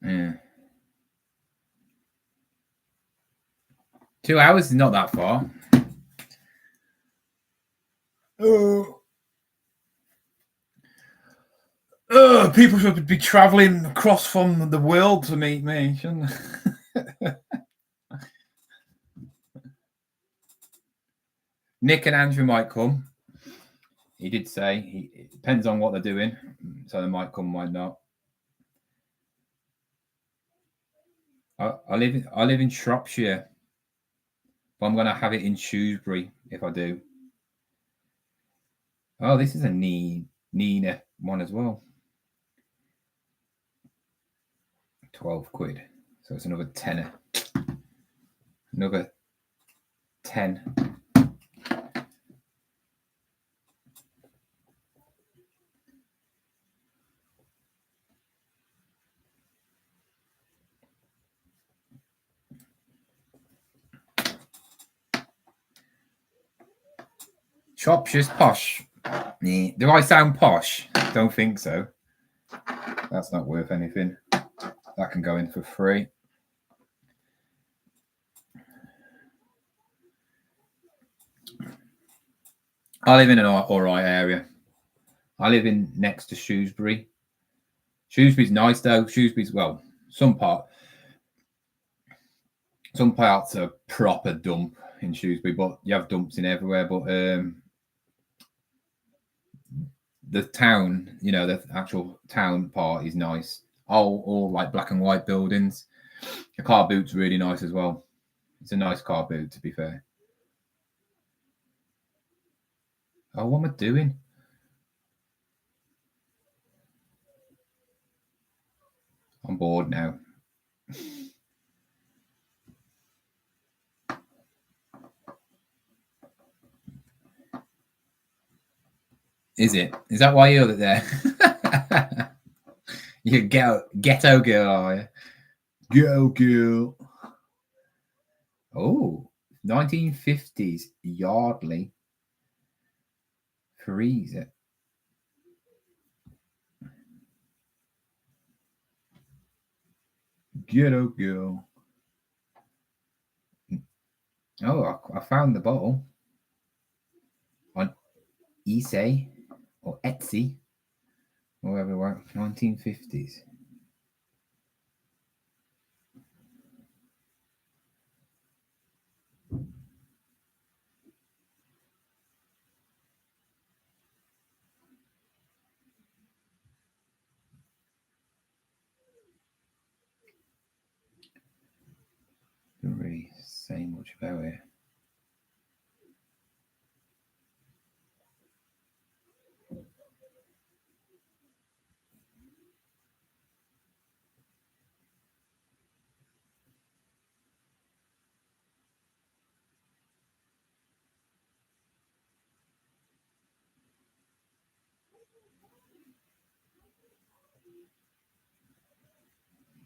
Yeah. 2 hours is not that far. People should be traveling across from the world to meet me, shouldn't they? Nick and Andrew might come. He did say it depends on what they're doing, so they might come, might not. I live in Shropshire, but I'm gonna have it in Shrewsbury if I do. Oh, this is a Nina one as well. 12 quid, so it's another tenner. Another 10. Shropshire's posh. Do I sound posh? Don't think so. That's not worth anything. That can go in for free. I live in an alright area. I live in next to Shrewsbury. Shrewsbury's nice though. Shrewsbury's, well, some parts are proper dump in Shrewsbury, but you have dumps in everywhere. But the town, the actual town part is nice. All like black and white buildings. The car boot's really nice as well. It's a nice car boot, to be fair. Oh, what am I doing? I'm bored now. Is it? Is that why you're there? You're ghetto girl, are you? Ghetto girl. Oh, 1950s Yardley freezer. Ghetto girl. Oh, I found the bottle on eBay or Etsy, wherever it was. 1950s. Don't really say much about it.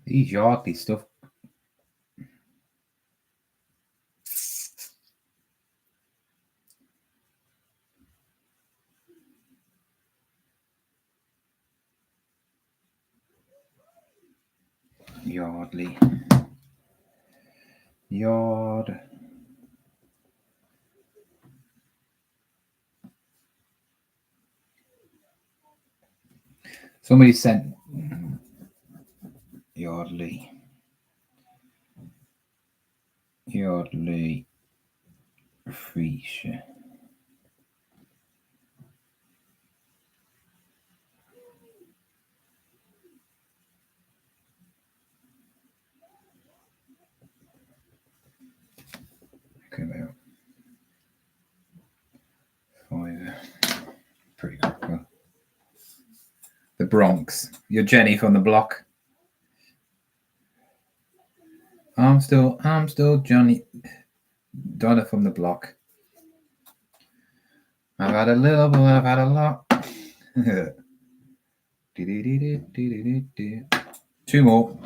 These Yardley stuff. Yardley. Yard. Somebody sent Yardley. Yardley freezer. Come out. 5. Pretty cool. The Bronx. You're Jenny from the block. I'm still Johnny Donna from the block. I've had a little, but I've had a lot. 2 more.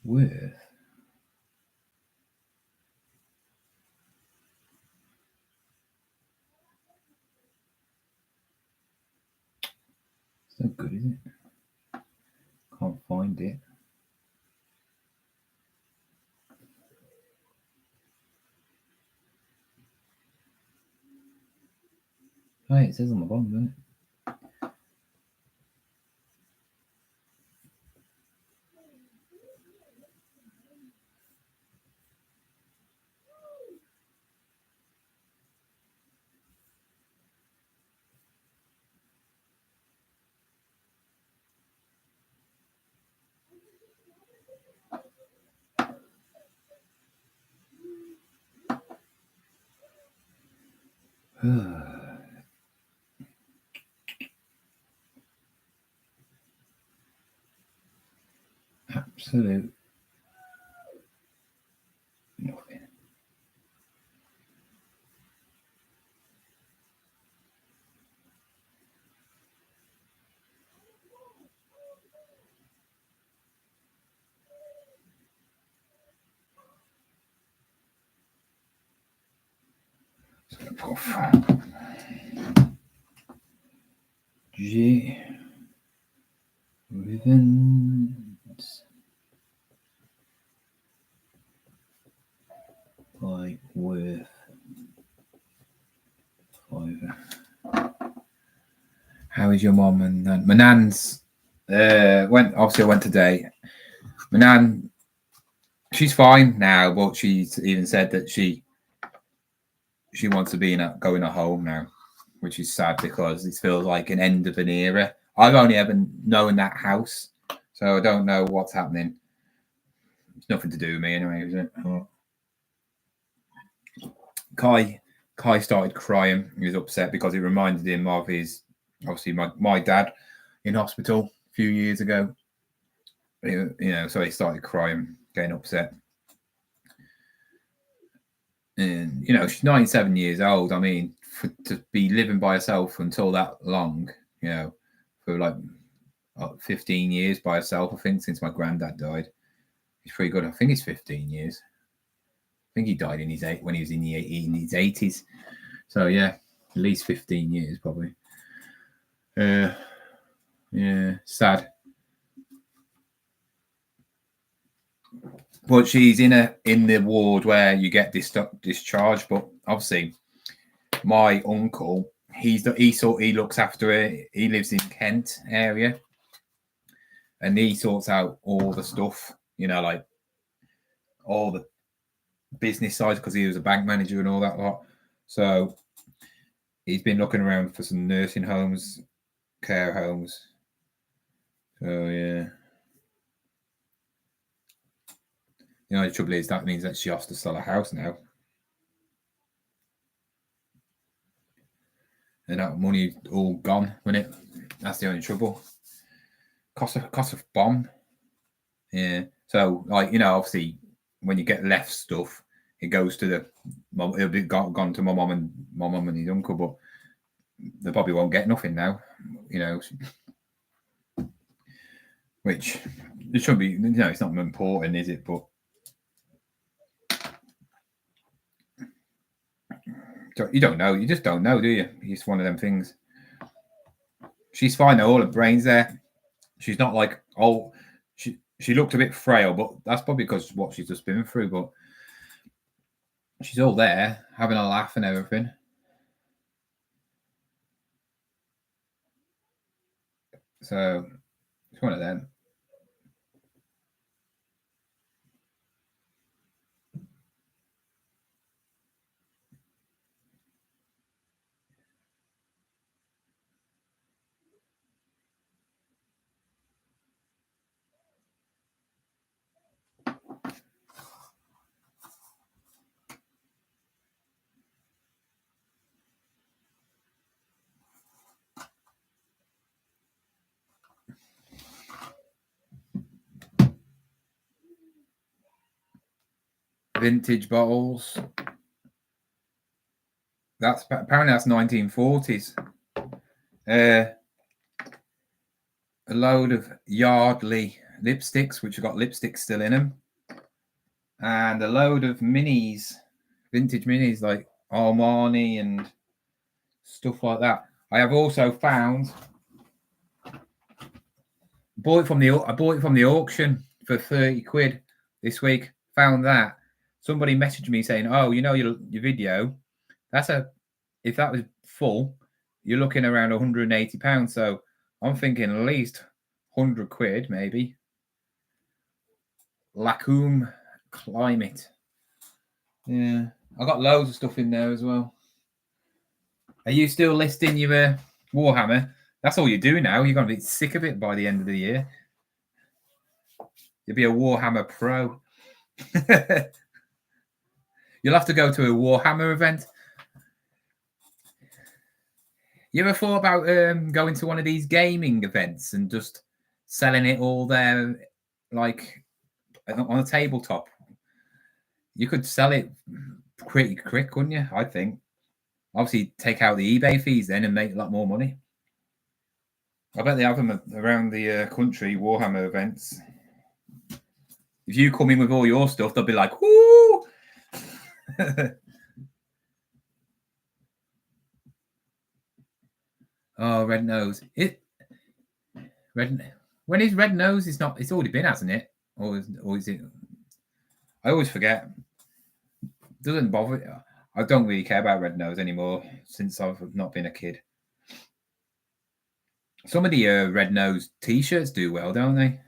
Worth. It's not good, is it? Can't find it. Oh, it says on the bottom, doesn't it? Absolute nothing. G ribbons by Worth. How is your mom and nan? My nan's I went today. My nan, she's fine now, but she's even said that she wants to be going home now, which is sad because it feels like an end of an era. I've only ever known that house, so I don't know what's happening. It's nothing to do with me anyway, is it? Oh. Kai started crying. He was upset because it reminded him of his, obviously, my dad in hospital a few years ago. So he started crying, getting upset. And, she's 97 years old. I mean, to be living by herself until that long, for like 15 years by herself, I think, since my granddad died. It's pretty good. I think it's 15 years. I think he died when he was in his 80s. So, yeah, at least 15 years, probably. Yeah, sad. But she's in the ward where you get discharged. But obviously, my uncle, he looks after her. He lives in Kent area, and he sorts out all the stuff. Like all the business side because he was a bank manager and all that lot. So he's been looking around for some nursing homes, care homes. So yeah. The trouble is that means that she has to sell a house now. And that money all gone, wasn't it? That's the only trouble. Cost of bomb. Yeah. So obviously when you get left stuff, it goes to it'll be gone to my mum and his uncle, but they probably won't get nothing now, which it shouldn't be. It's not important, is it? But you don't know. You just don't know, do you? It's one of them things. She's fine though. All her brain's there. She's not like she looked a bit frail, but that's probably because what she's just been through. But she's all there, having a laugh and everything. So it's one of them. Vintage bottles. Apparently that's 1940s. A load of Yardley lipsticks, which have got lipsticks still in them, and a load of minis, vintage minis like Armani and stuff like that. I have also found, I bought it from the auction for 30 quid this week. Found that. Somebody messaged me saying, "Oh, you know your video, if that was full, you're looking around £180. So I'm thinking at least 100 quid, maybe." Lacombe Climate. Yeah, I got loads of stuff in there as well. Are you still listing your Warhammer? That's all you do now. You're going to be sick of it by the end of the year. You'll be a Warhammer pro. You'll have to go to a Warhammer event. You ever thought about going to one of these gaming events and just selling it all there, like on a tabletop? You could sell it pretty quick, couldn't you? I think. Obviously, take out the eBay fees then and make a lot more money. I bet they have them around the country, Warhammer events. If you come in with all your stuff, they'll be like, "Woo!" Oh, Red Nose. When is Red Nose? It's already been, hasn't it? Or is it? I always forget. Doesn't bother. I don't really care about Red Nose anymore since I've not been a kid. Some of the Red Nose t-shirts do well, don't they?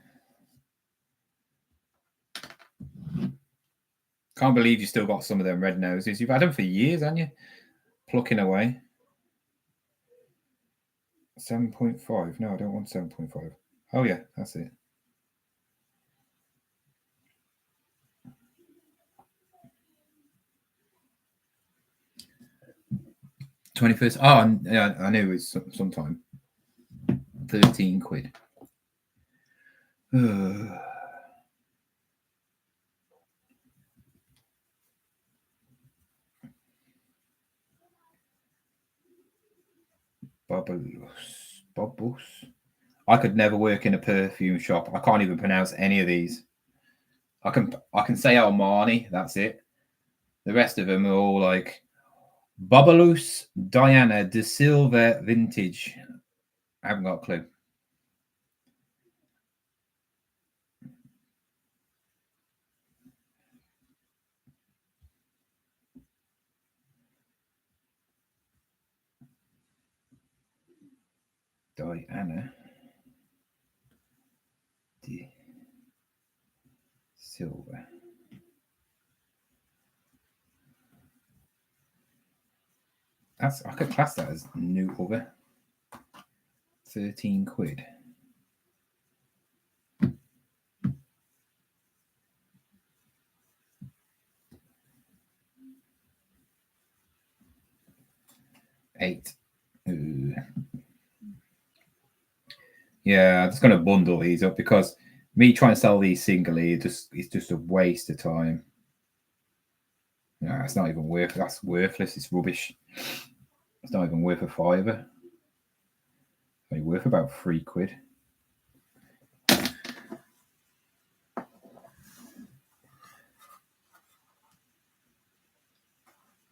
Can't believe you still got some of them Red Noses. You've had them for years, haven't you? Plucking away. 7.5. No, I don't want 7.5. Oh, yeah, that's it. $21st. Oh, yeah, I knew it was sometime. 13 quid. Bubbles. I could never work in a perfume shop. I can't even pronounce any of these. I can say Armani. That's it. The rest of them are all like Bubbalus Diana de Silva Vintage. I haven't got a clue. Diana de Silva. I could class that as new cover. 13 quid. $8. Ooh. Yeah, I'm just going to bundle these up because me trying to sell these singly, it's just a waste of time. No, it's not even worth. That's worthless. It's rubbish. It's not even worth a fiver. It's only worth about 3 quid.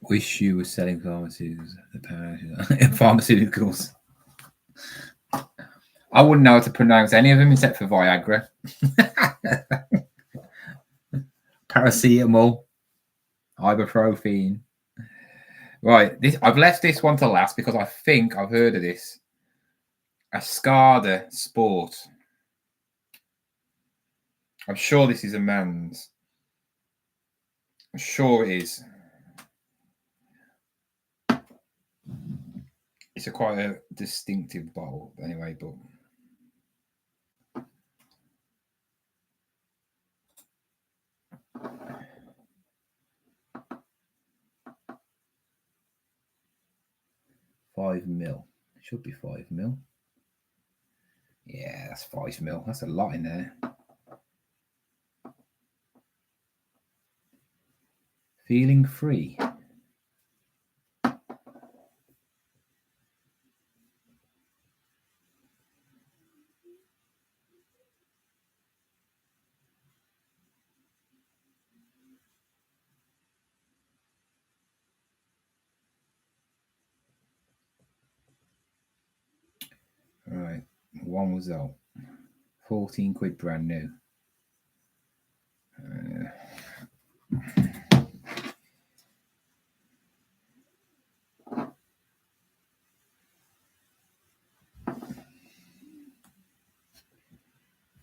Wish you were selling pharmaceuticals. I wouldn't know how to pronounce any of them except for Viagra. Paracetamol. Ibuprofen. Right, I've left this one to last because I think I've heard of this. Ascada Sport. I'm sure this is a man's. I'm sure it is. It's quite a distinctive bottle, anyway, but £5 ml. It should be £5 ml. Yeah, that's £5 ml. That's a lot in there. Feeling free. one was that? 14 quid brand new.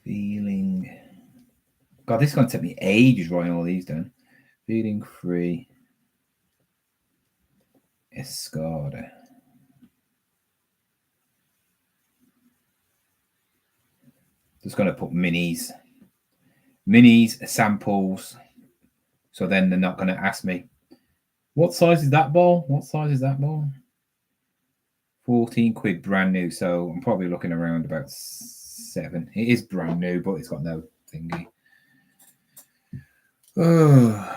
Feeling. God, this is going to take me ages writing all these down. Feeling free. Escada. Just going to put minis, samples. So then they're not going to ask me, what size is that ball? What size is that ball? 14 quid brand new. So I'm probably looking around about 7. It is brand new, but it's got no thingy. Oh.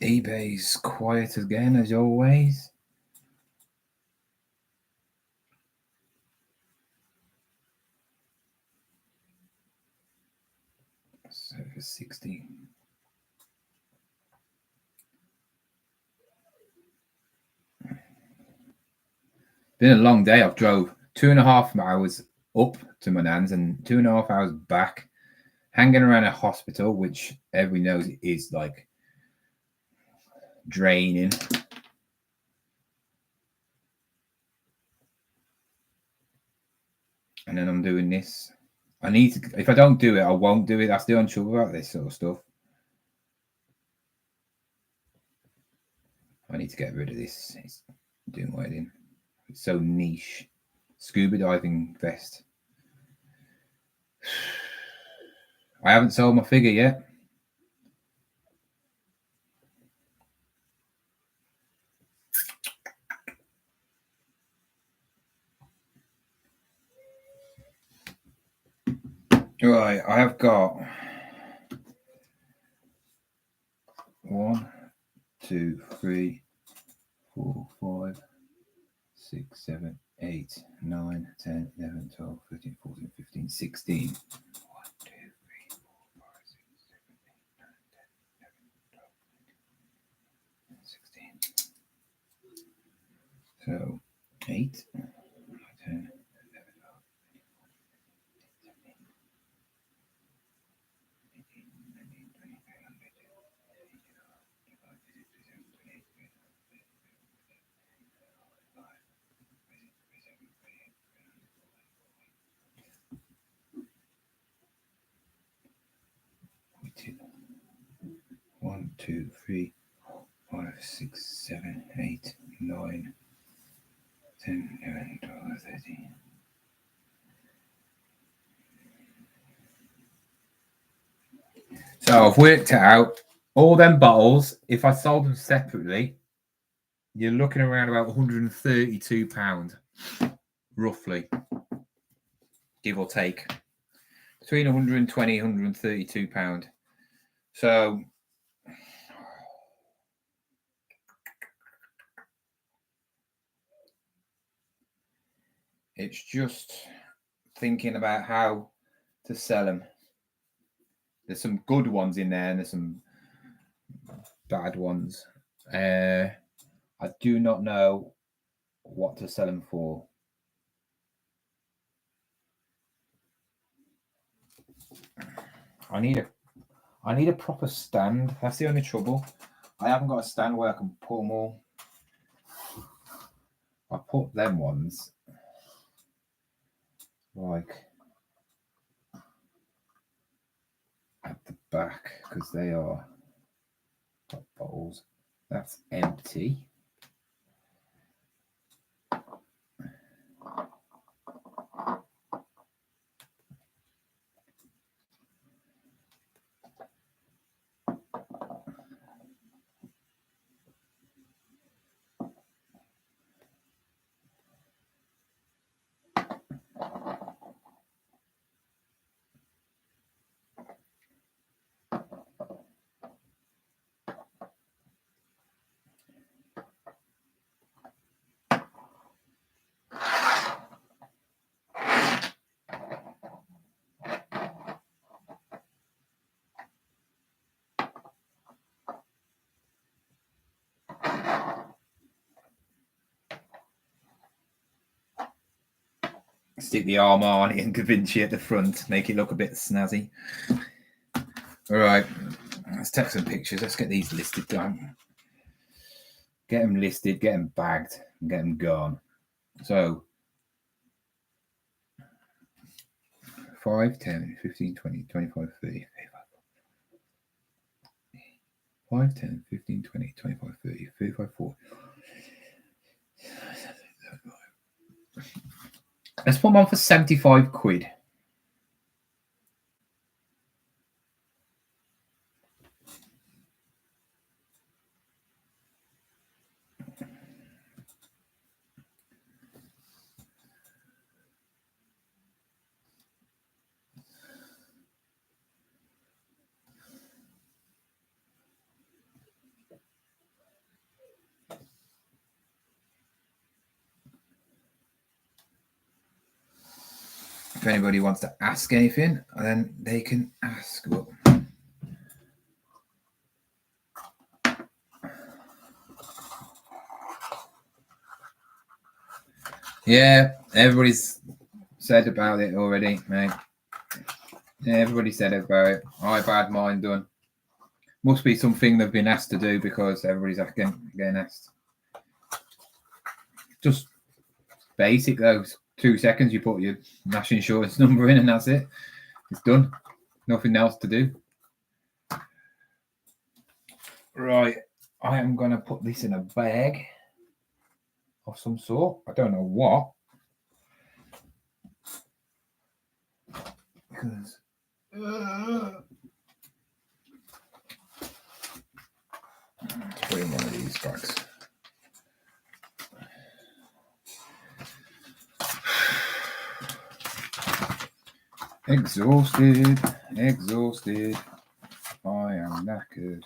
eBay's quiet again, as always. So for 60. Been a long day. I've drove 2.5 hours up to my nan's and 2.5 hours back, hanging around a hospital, which everybody knows is like draining. And then I'm doing this. I need to, if I don't do it, I won't do it. That's the only trouble about this sort of stuff. I need to get rid of this. It's doing my head in. It's so niche. Scuba diving vest. I haven't sold my figure yet. Right, I have got 1, 2, 3, 4, 5, 6, 7, 8, 9, 10, 11, 12, 13, 14, 15, 16. 1, 2, 3, 4, 5, 6, 7, 8, 9, 10, 11, 12, 16. So 8, 10, 1, 2, 3, 4, 5, 6, 7, 8, 9, 10, 11, 12, 13. So I've worked it out. All them bottles, if I sold them separately, you're looking around about £132, roughly, give or take. Between £120 and £132. So it's just thinking about how to sell them. There's some good ones in there and there's some bad ones. I do not know what to sell them for. I need a proper stand. That's the only trouble. I haven't got a stand where I can put them all. I put them ones like at the back because they are bottles. That's empty. Stick the Armani and Da Vinci at the front, make it look a bit snazzy. All right, let's take some pictures. Let's get these listed down. Get them listed, get them bagged, and get them gone. So 5, 10, 15, 20, 25, 30, 5, 10, 15, 20, 25, 30, 35, 40. Let's put them on for 75 quid. If anybody wants to ask anything, then they can ask. Yeah, everybody's said about it already, mate. Yeah, everybody said about it. I've had mine done. Must be something they've been asked to do because everybody's getting asked. Just basic though. 2 seconds, you put your national insurance number in and that's it. It's done. Nothing else to do. Right. I am going to put this in a bag of some sort. I don't know what. Because let's put in one of these bags. Exhausted. I am knackered.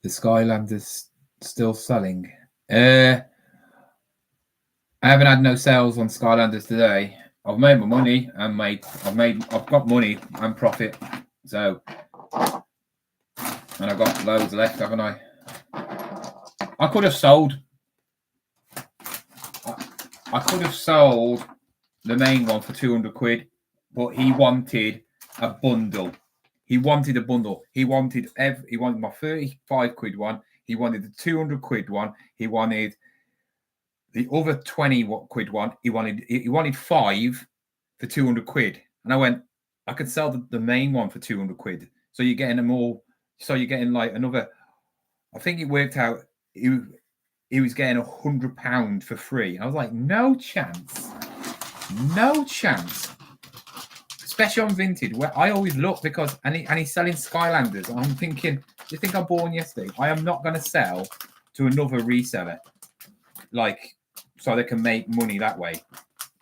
The Skylander's still selling. I haven't had no sales on Skylanders today. I've made my money and I've got money and profit. So, and I've got loads left, haven't I? I could have sold. I could have sold the main one for 200 quid, but he wanted a bundle. He wanted a bundle. He wanted my 35 quid one. He wanted the 200 quid one. He wanted the other 20 quid one. He wanted 5 for 200 quid. And I went, I could sell the main one for 200 quid. So you're getting them all. So you're getting like another, I think it worked out. He was getting £100 for free. I was like, no chance. Especially on Vinted, where I always look because, and he's selling Skylanders. I'm thinking, do you think I'm born yesterday? I am not going to sell to another reseller, like, so they can make money that way,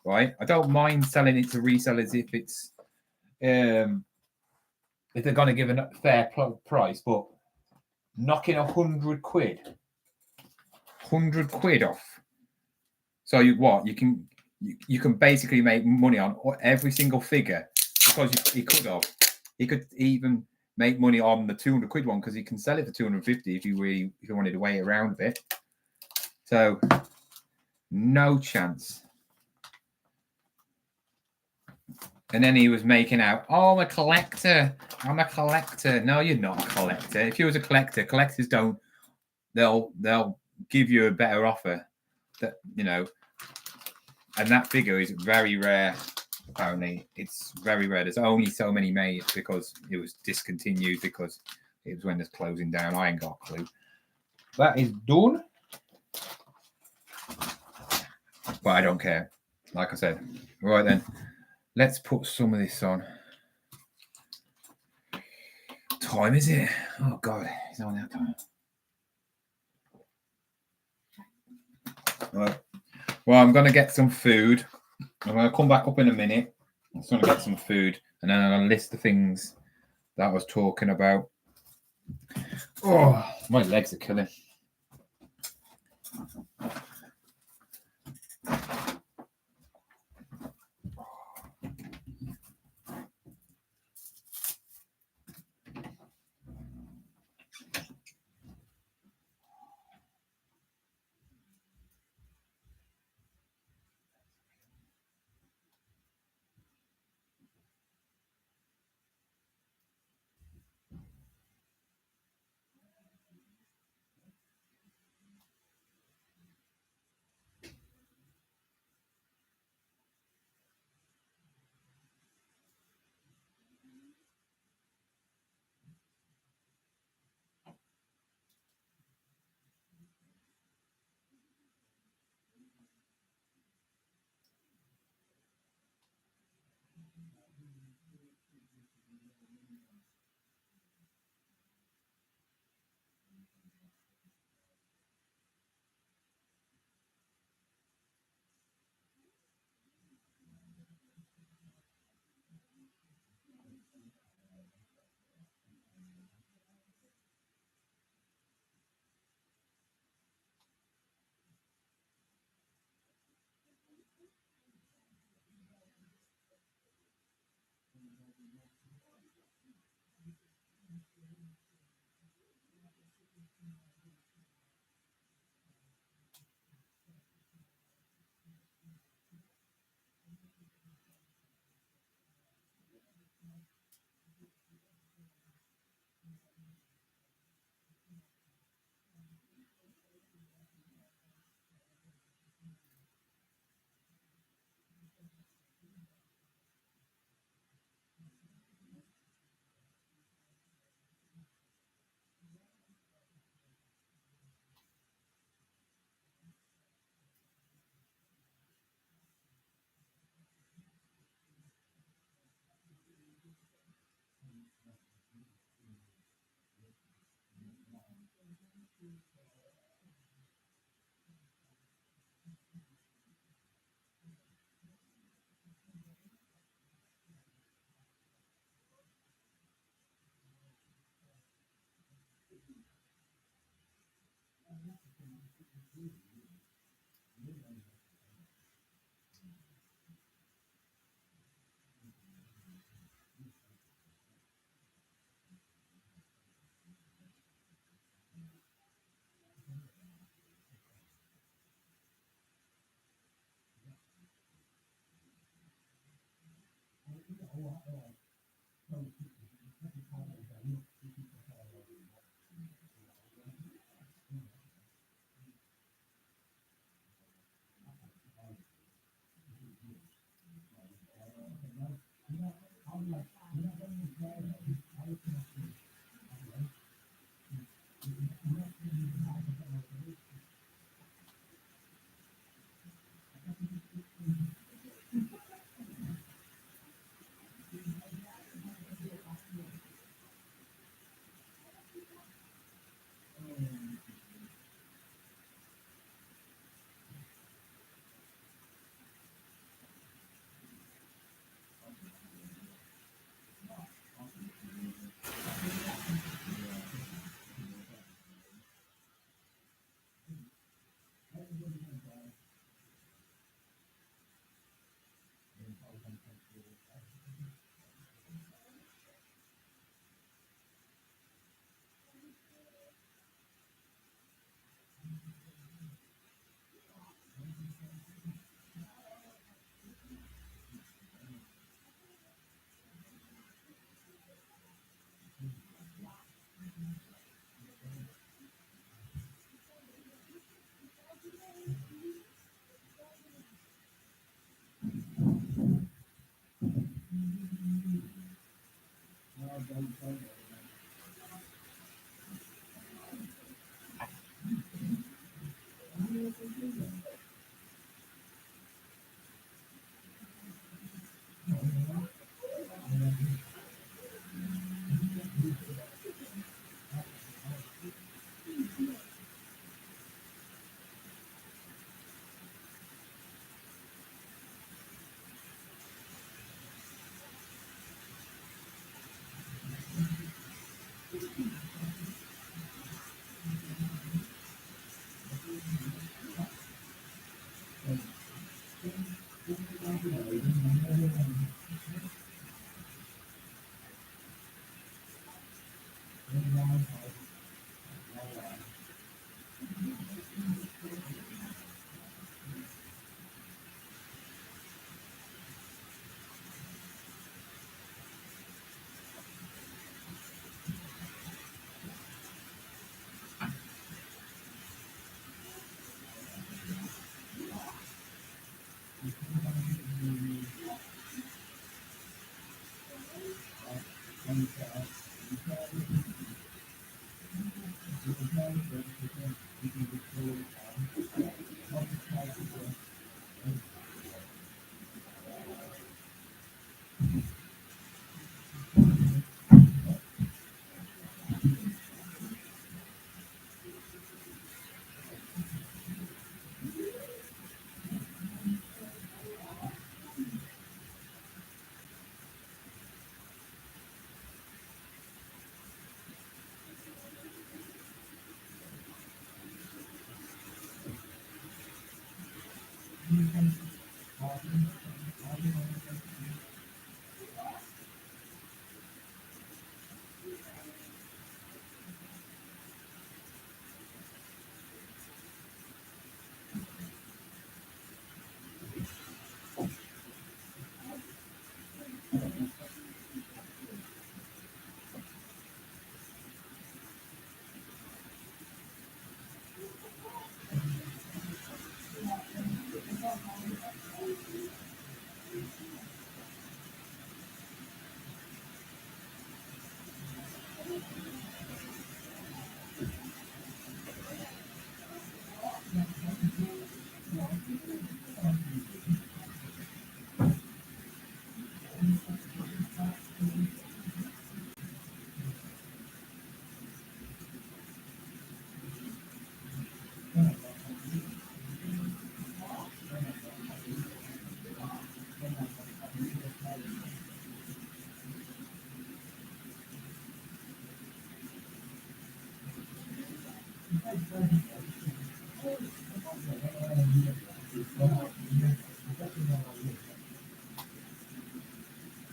right? I don't mind selling it to resellers if it's, if they're going to give a fair price, but knocking 100 quid off. So you can basically make money on every single figure because he could even make money on the 200 quid one because he can sell it for 250 if you wanted to wait around a bit. So no chance. And then he was making out, oh, I'm a collector. No, you're not a collector. If you was a collector, collectors don't. They'll give you a better offer. That and that figure is very rare. Apparently, it's very rare. There's only so many made because it was discontinued because it was when it's closing down. I ain't got a clue. That is done, but I don't care. Like I said, right then, let's put some of this on. What time is it? Oh God, it's on that time. Right. Well, I'm going to get some food. I'm going to come back up in a minute. I'm just going to get some food, and then I'm going to list the things that I was talking about. Oh, my legs are killing.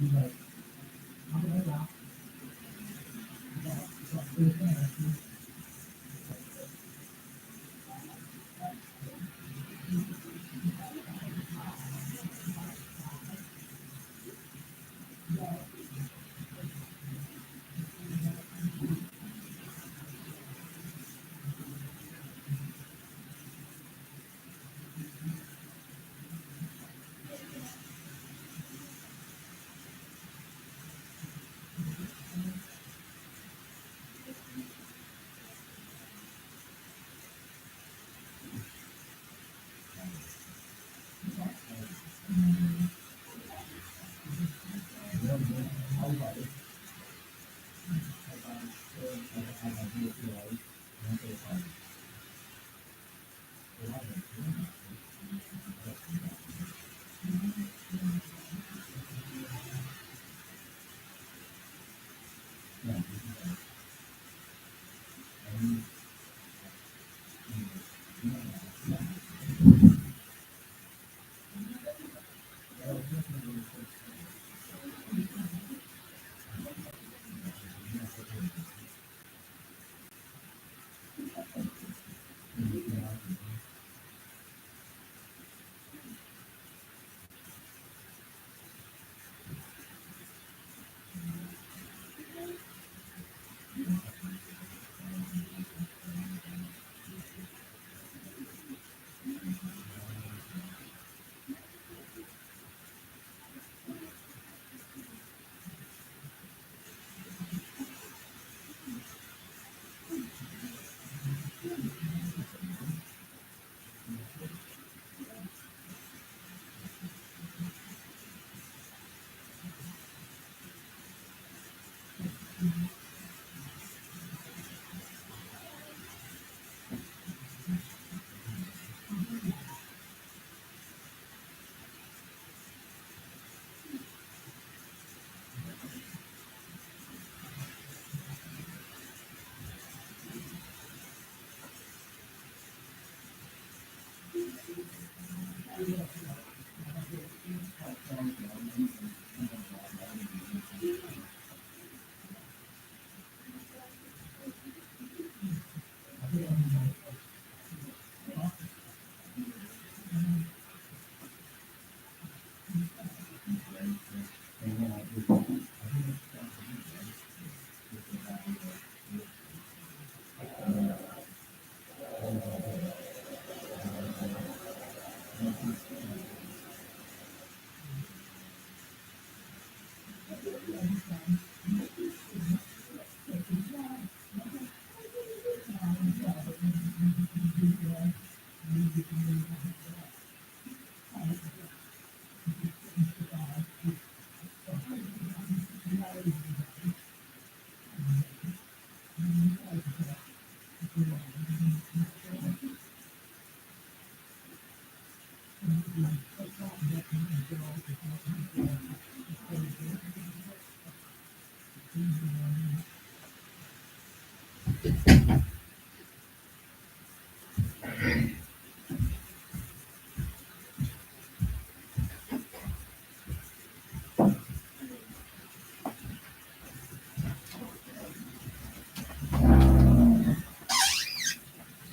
Oh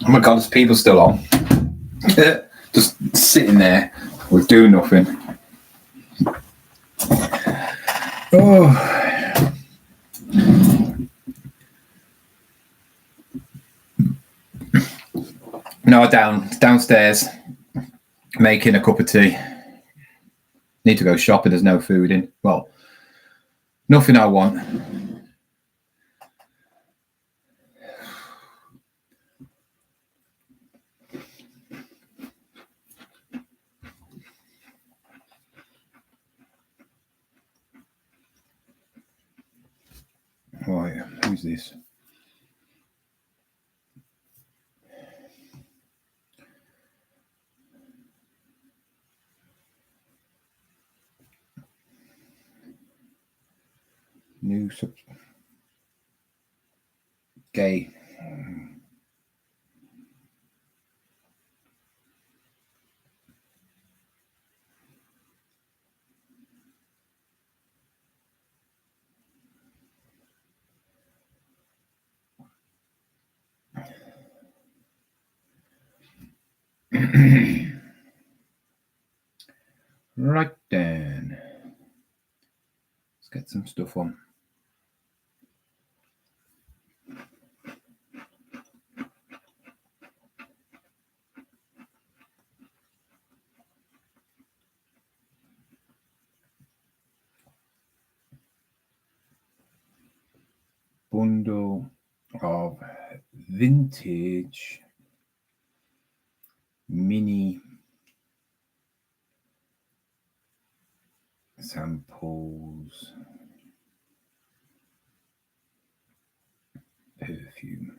my god, there's people still on. Just sitting there with doing nothing. Oh. No, downstairs making a cup of tea. Need to go shopping. There's no food in. Well, nothing I want. Right, who's this? New gay. Right then. Let's get some stuff on. Bundle of vintage mini samples perfume.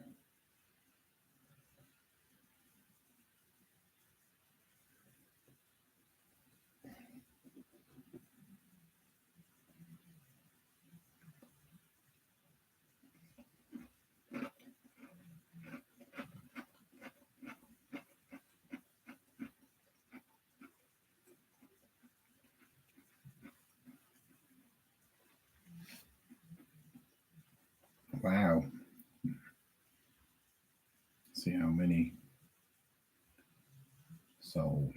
Wow. See how many sold.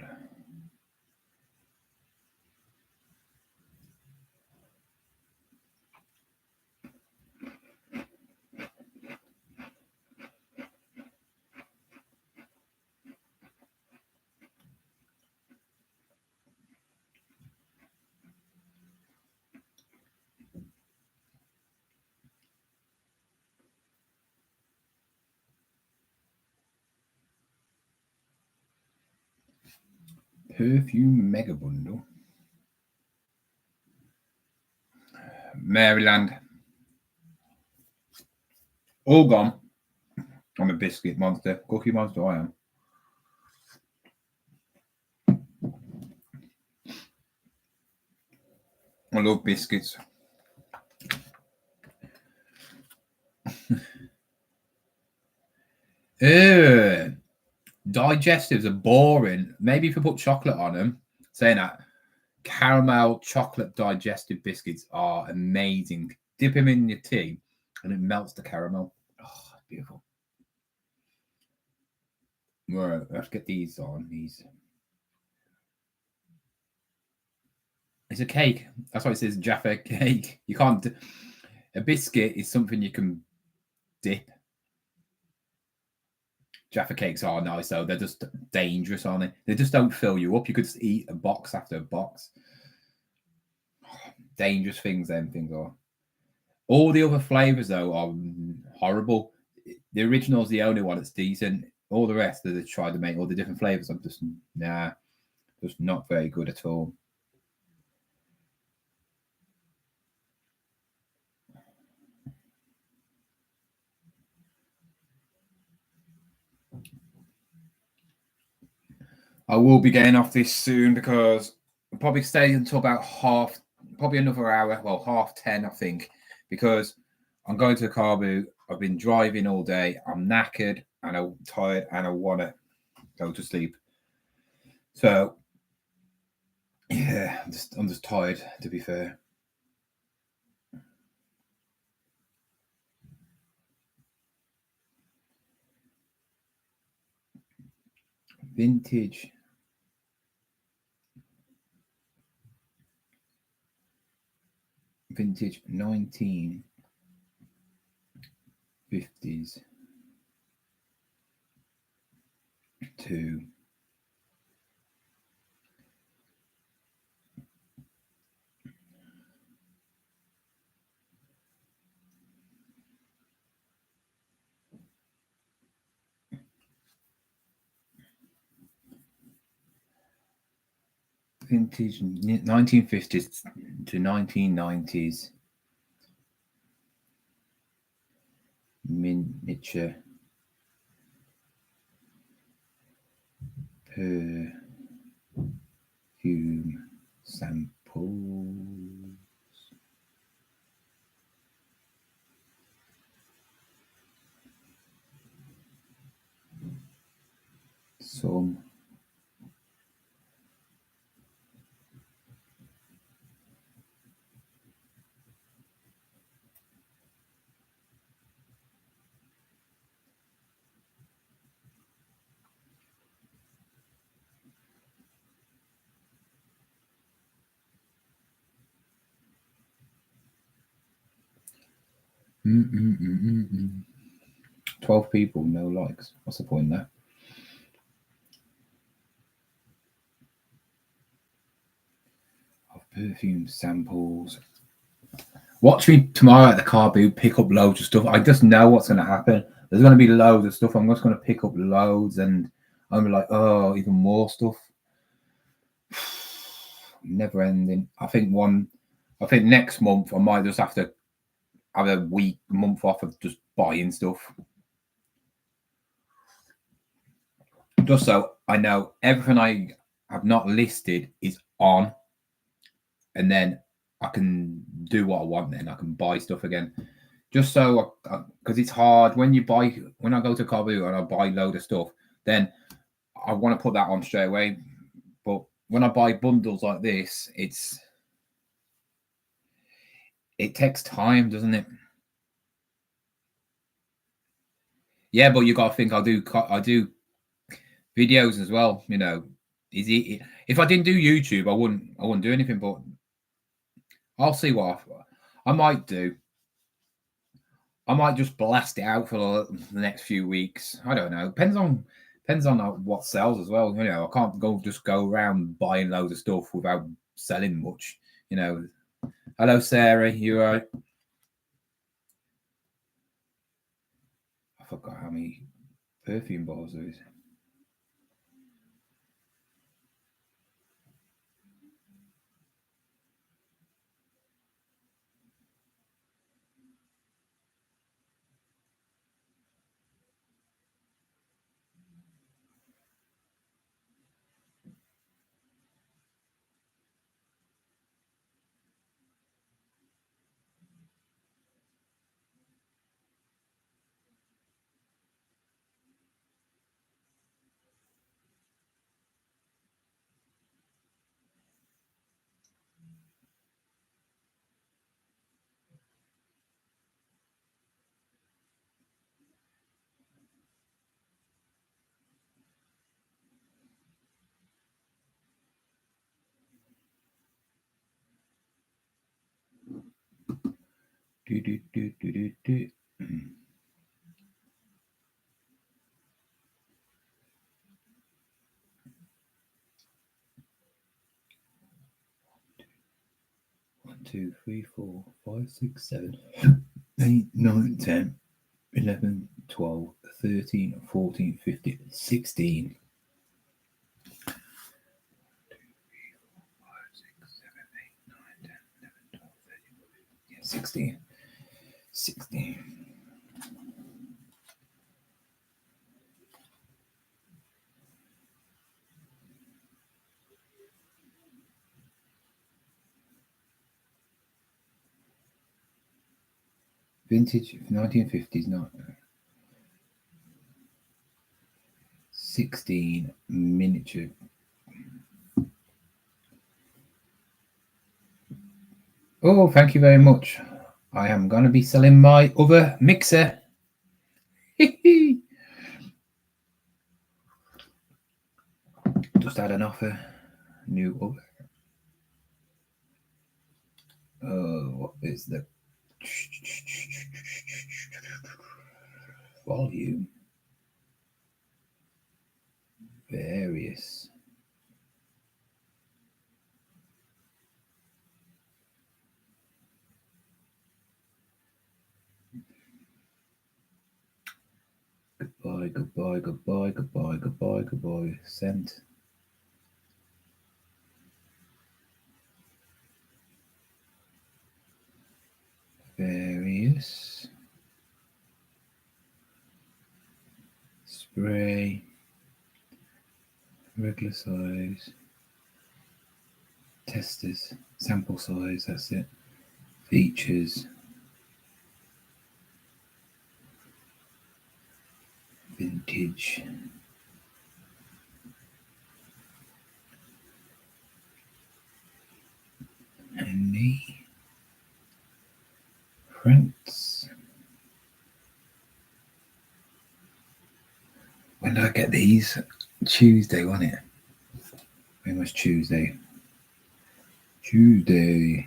Perfume mega bundle. Maryland. All gone. I'm a biscuit monster. Cookie monster I am. I love biscuits. Digestives are boring. Maybe if you put chocolate on them. Saying that, caramel chocolate digestive biscuits are amazing. Dip them in your tea and it melts the caramel. Oh, beautiful. Right, let's get these on. These. It's a cake. That's why it says Jaffa cake. You can't. A biscuit is something you can dip. Jaffa cakes are nice though. They're just dangerous, aren't they? They just don't fill you up. You could just eat a box after a box. Dangerous things, them things are. All the other flavors though are horrible. The original is the only one that's decent. All the rest that they tried to make all the different flavors, I'm just just not very good at all. I will be getting off this soon because I'll probably stay until about probably another hour. Well, 10:30, I think, because I'm going to the car boot. I've been driving all day. I'm knackered and I'm tired and I want to go to sleep. So, yeah, I'm just tired, to be fair. Vintage 1950s to vintage 1950s to 1990s miniature perfume samples. Some 12 people, no likes. What's the point there? Of perfume samples. Watch me tomorrow at the car boot, pick up loads of stuff. I just know what's going to happen. There's going to be loads of stuff. I'm just going to pick up loads and I'm like, oh, even more stuff. Never ending. I think next month I might just have to have a month off of just buying stuff. Just so I know everything I have not listed is on. And then I can do what I want, then I can buy stuff again. Just so, because it's hard when I go to Kabu and I buy a load of stuff, then I want to put that on straight away. But when I buy bundles like this, it takes time, doesn't it? Yeah, but you got to think I do videos as well. You know, if I didn't do YouTube, I wouldn't do anything. But I'll see what I might do. I might just blast it out for the next few weeks. I don't know. Depends on what sells as well. You know, I can't just go around buying loads of stuff without selling much. You know. Hello, Sarah. You all right? I forgot how many perfume bottles there is. Do. 1, 2, 3, 4, 5, 6, 7, 8, 9, 10, 11, 12, 13, 14, 15, 16. 16. Vintage 1950s, not 16 miniature. Oh, thank you very much. I am going to be selling my other mixer. Just had an offer. New oven. What is the volume? Various. Goodbye. Sent. Various. Spray. Regular size. Testers. Sample size, that's it. Features. Vintage. Any France. When did I get these? Tuesday, wasn't it? When was Tuesday? Calendar.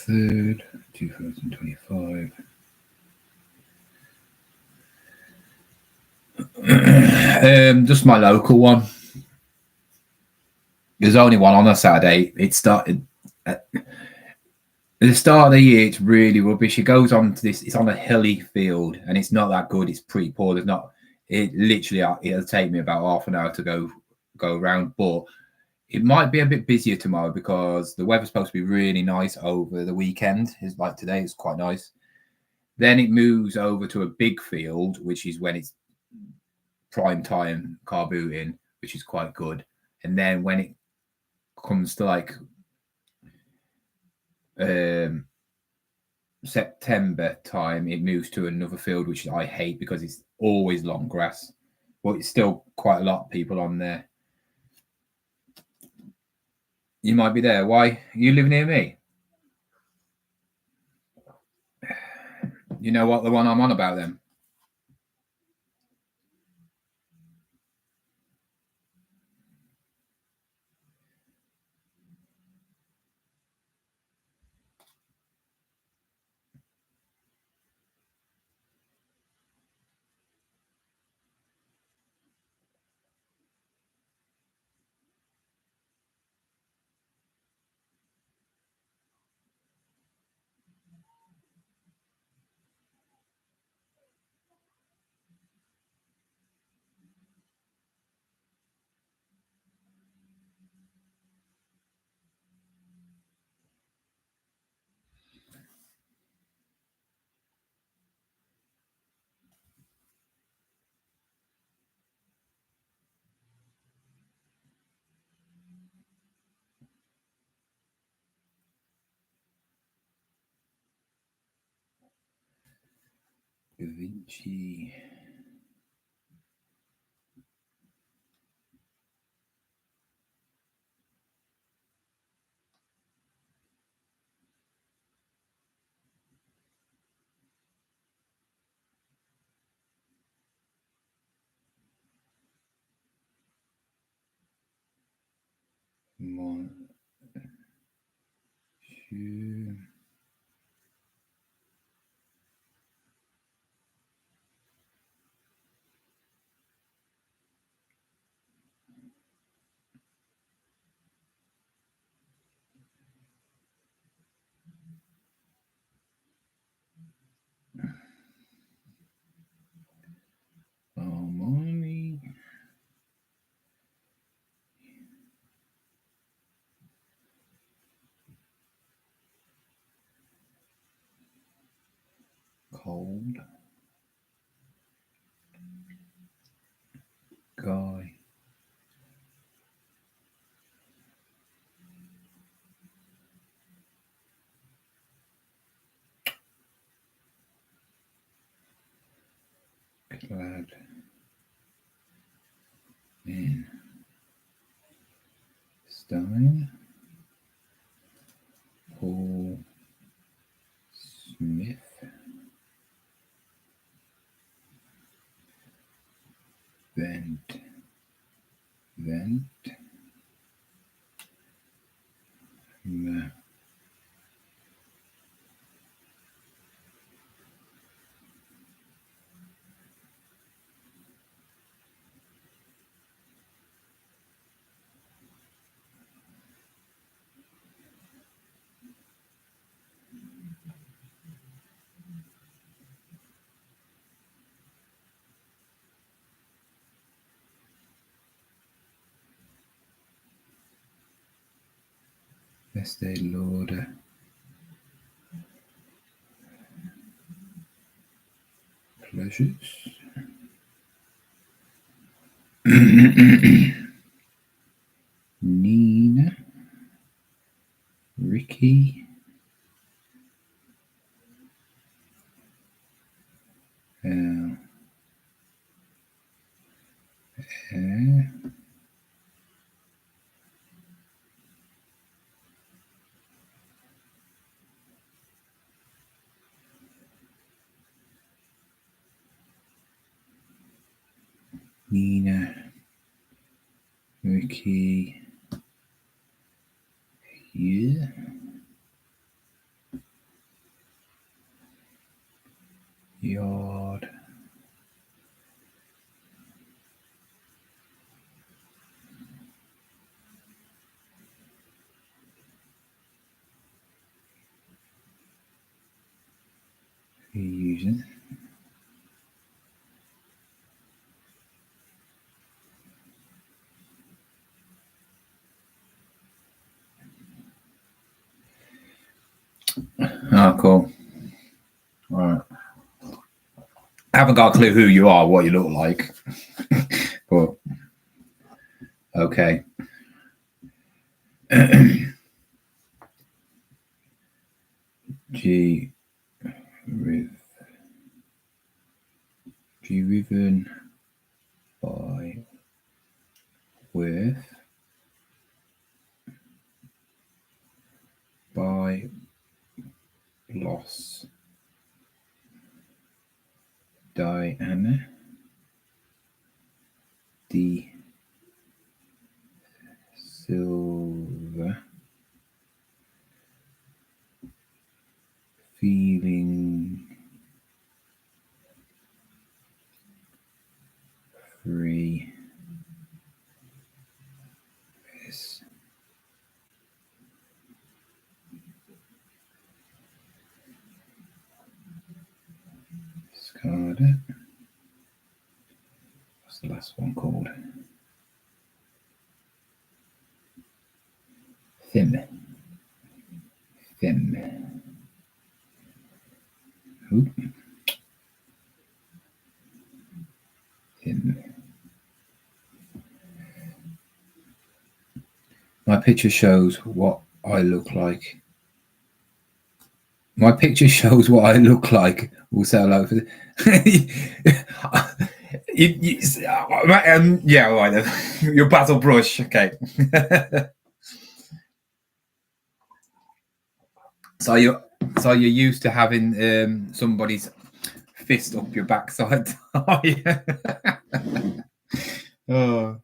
3rd, 2025. Just my local one. There's only one on a Saturday. It started at the start of the year. It's really rubbish. It goes on to this. It's on a hilly field, and it's not that good. It's pretty poor. There's not. It literally. It'll take me about half an hour to go around, but it might be a bit busier tomorrow because the weather's supposed to be really nice over the weekend. It's like today. It's quite nice. Then it moves over to a big field, which is when it's prime time car booting, which is quite good. And then when it comes to like September time, it moves to another field, which I hate because it's always long grass, but it's still quite a lot of people on there. You might be there. Why? You live near me? You know what the one I'm on about then? Vinci. One, two. Mommy. Cold guy. Clad in Stein. Paul Smith. Vent. Estee Lauder. Pleasures. Nina. Ricky. Nina. Ricky. Yeah. Yard. Using. Oh, cool. All right. I haven't got a clue who you are, what you look like. But okay. G driven by with by loss Diana D Silver feeling free is discarded. What's the last one called? Thin. Oop. Thin. My picture shows what I look like. My picture shows what I look like. We'll say hello for yeah, all right then. Your battle brush, okay. So you're used to having somebody's fist up your backside. Oh.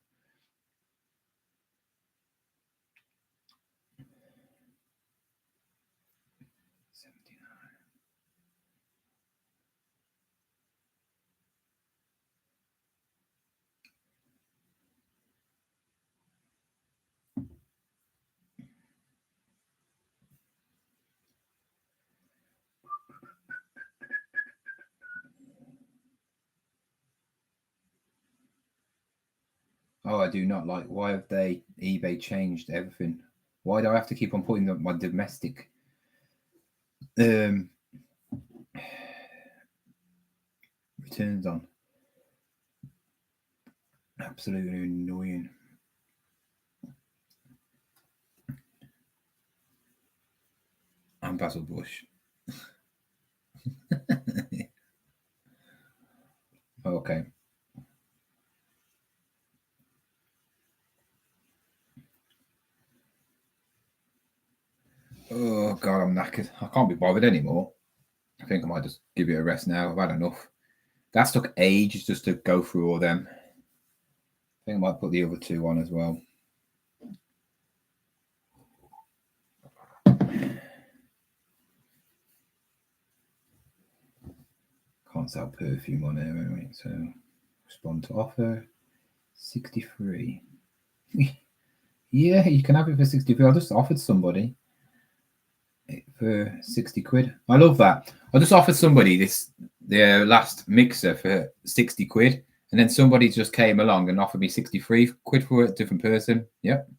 Oh, I do not like. Why have eBay changed everything? Why do I have to keep on putting my domestic returns on? Absolutely annoying. I'm Basil Bush. Okay. Oh God, I'm knackered. I can't be bothered anymore. I think I might just give it a rest now. I've had enough. That's took ages just to go through all them. I think I might put the other two on as well. Can't sell perfume on there anyway. So respond to offer 63. Yeah, you can have it for 63. I just offered somebody for 60 quid. I love that. I just offered somebody the last mixer for 60 quid, and then somebody just came along and offered me 63 quid for a different person. Yep.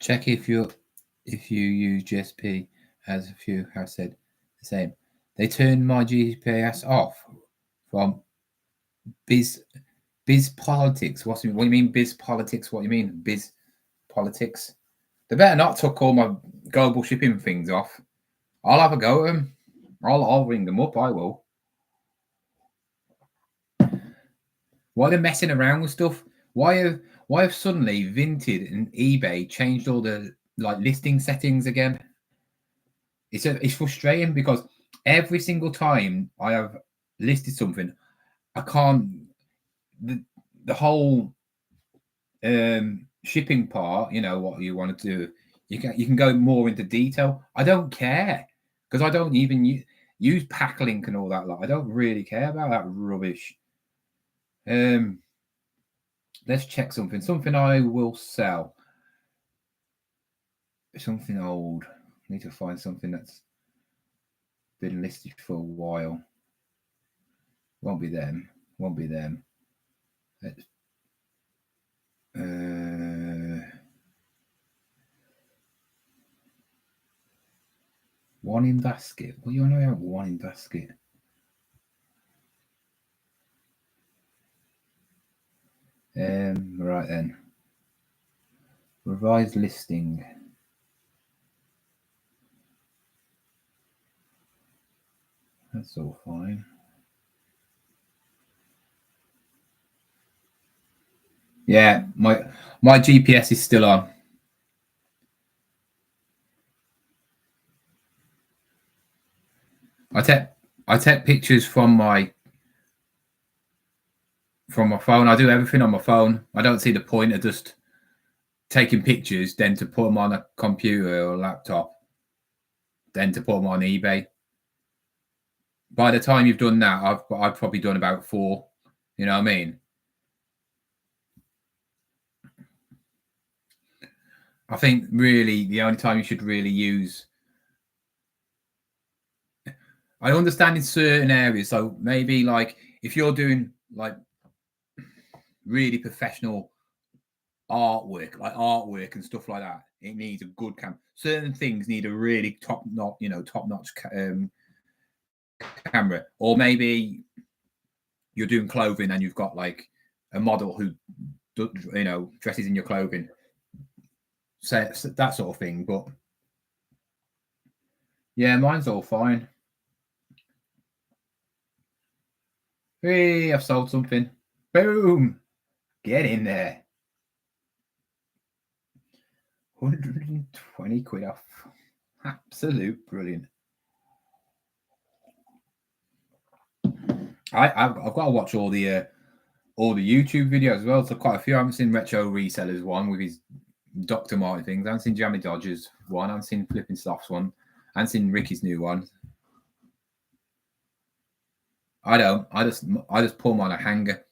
Check if you use GSP, as a few have said the same. They turned my GPS off from biz politics. What do you mean biz politics? What do you mean biz politics? They better not took all my global shipping things off. I'll have a go at them. I'll ring them up. I will. Why they're messing around with stuff? Why have suddenly Vinted and eBay changed all the listing settings again? It's frustrating because every single time I have listed something, I can't. the whole shipping part, you know, what you want to do, you can go more into detail. I don't care because I don't even use Packlink and all that lot. I don't really care about that rubbish. Let's check something. Something I will sell. Something old. I need to find something that's been listed for a while. Won't be them. Won't be them. One in basket. What do you know about one in basket? Right then. Revised listing. That's all fine. Yeah, my GPS is still on. I take pictures from my phone. I do everything on my phone. I don't see the point of just taking pictures, then to put them on a computer or a laptop, then to put them on eBay. By the time you've done that, I've probably done about 4. You know what I mean? I think really the only time you should really use. I understand in certain areas, so maybe like if you're doing like really professional artwork and stuff like that, it needs a good camera. Certain things need a really top notch camera. Or maybe you're doing clothing and you've got like a model who dresses in your clothing, so that sort of thing. But yeah, mine's all fine. Hey, I've sold something. Boom, get in there. 120 quid off. Absolute brilliant. I've got to watch all the YouTube videos as well. So quite a few. I haven't seen Retro Resellers one with his Dr. Martin things. I haven't seen Jammy Dodgers one. I haven't seen Flipping Sloths one. I haven't seen Ricky's new one. I don't. I just put them on a hanger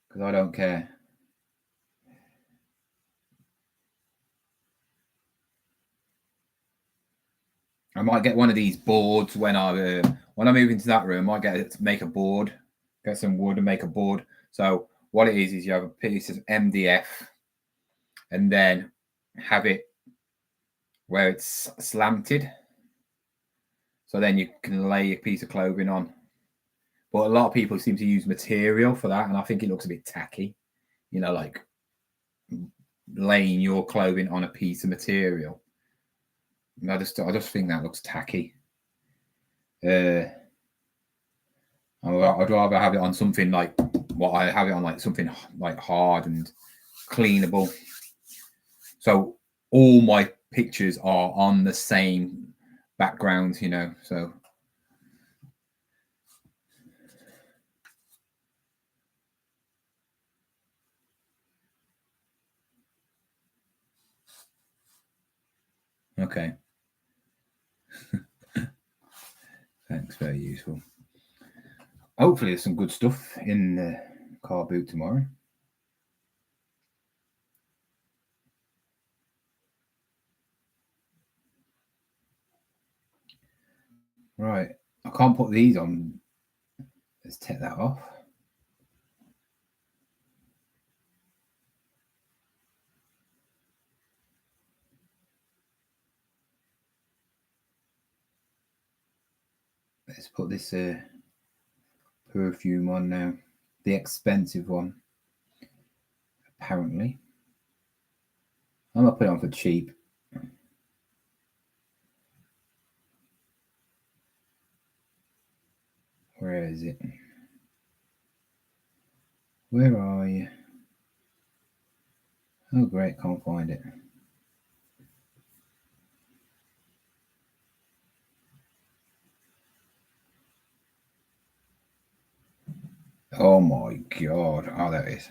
because I don't care. I might get one of these boards when I move into that room. I might make a board, get some wood and make a board. So what it is you have a piece of MDF, and then have it where it's slanted. So then you can lay a piece of clothing on. But a lot of people seem to use material for that, and I think it looks a bit tacky. You know, like laying your clothing on a piece of material. I just think that looks tacky. I'd rather have it on something like what I have it on, like something like hard and cleanable. So all my pictures are on the same background, you know. So okay. Thanks, very useful. Hopefully there's some good stuff in the car boot tomorrow. Right, I can't put these on. Let's take that off. Let's put this perfume on now, the expensive one. Apparently, I'm gonna put it on for cheap. Where is it? Where are you? Oh great, can't find it. Oh my god. Oh, there it is.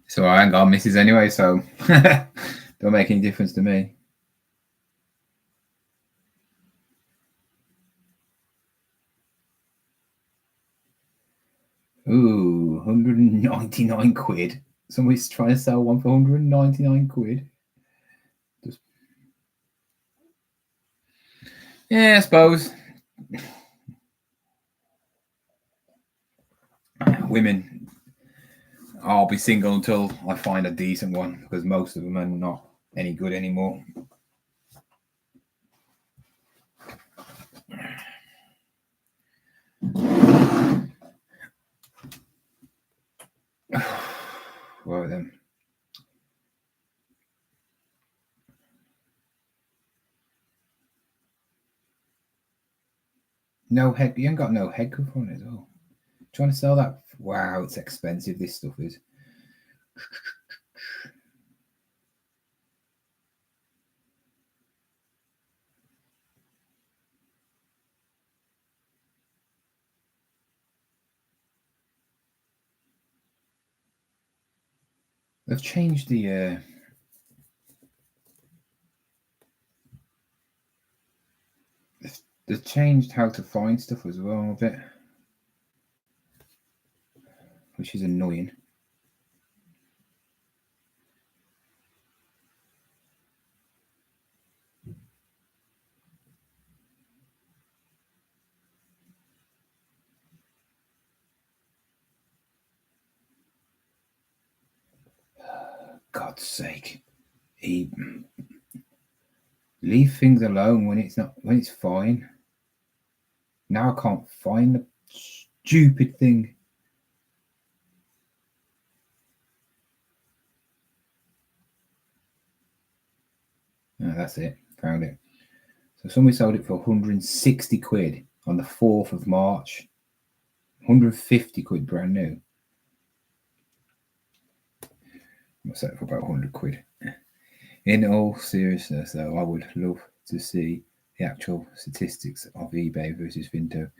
So I ain't got misses anyway, so don't make any difference to me. Ooh, 199 quid. Somebody's trying to sell one for 199 quid. Just... Yeah, I suppose. Women, I'll be single until I find a decent one because most of them are not any good anymore. Well then. No head. You ain't got no head cover on it at all. Trying to sell that. Wow, it's expensive. This stuff is. They've changed the. They've changed how to find stuff as well a bit, which is annoying. God's sake. Leave things alone when it's fine. Now I can't find the stupid thing. Oh, that's it. Found it. So somebody sold it for 160 quid on the 4th of March. 150 quid brand new. I'll set it for about 100 quid. In all seriousness, though, I would love to see the actual statistics of eBay versus Vinted,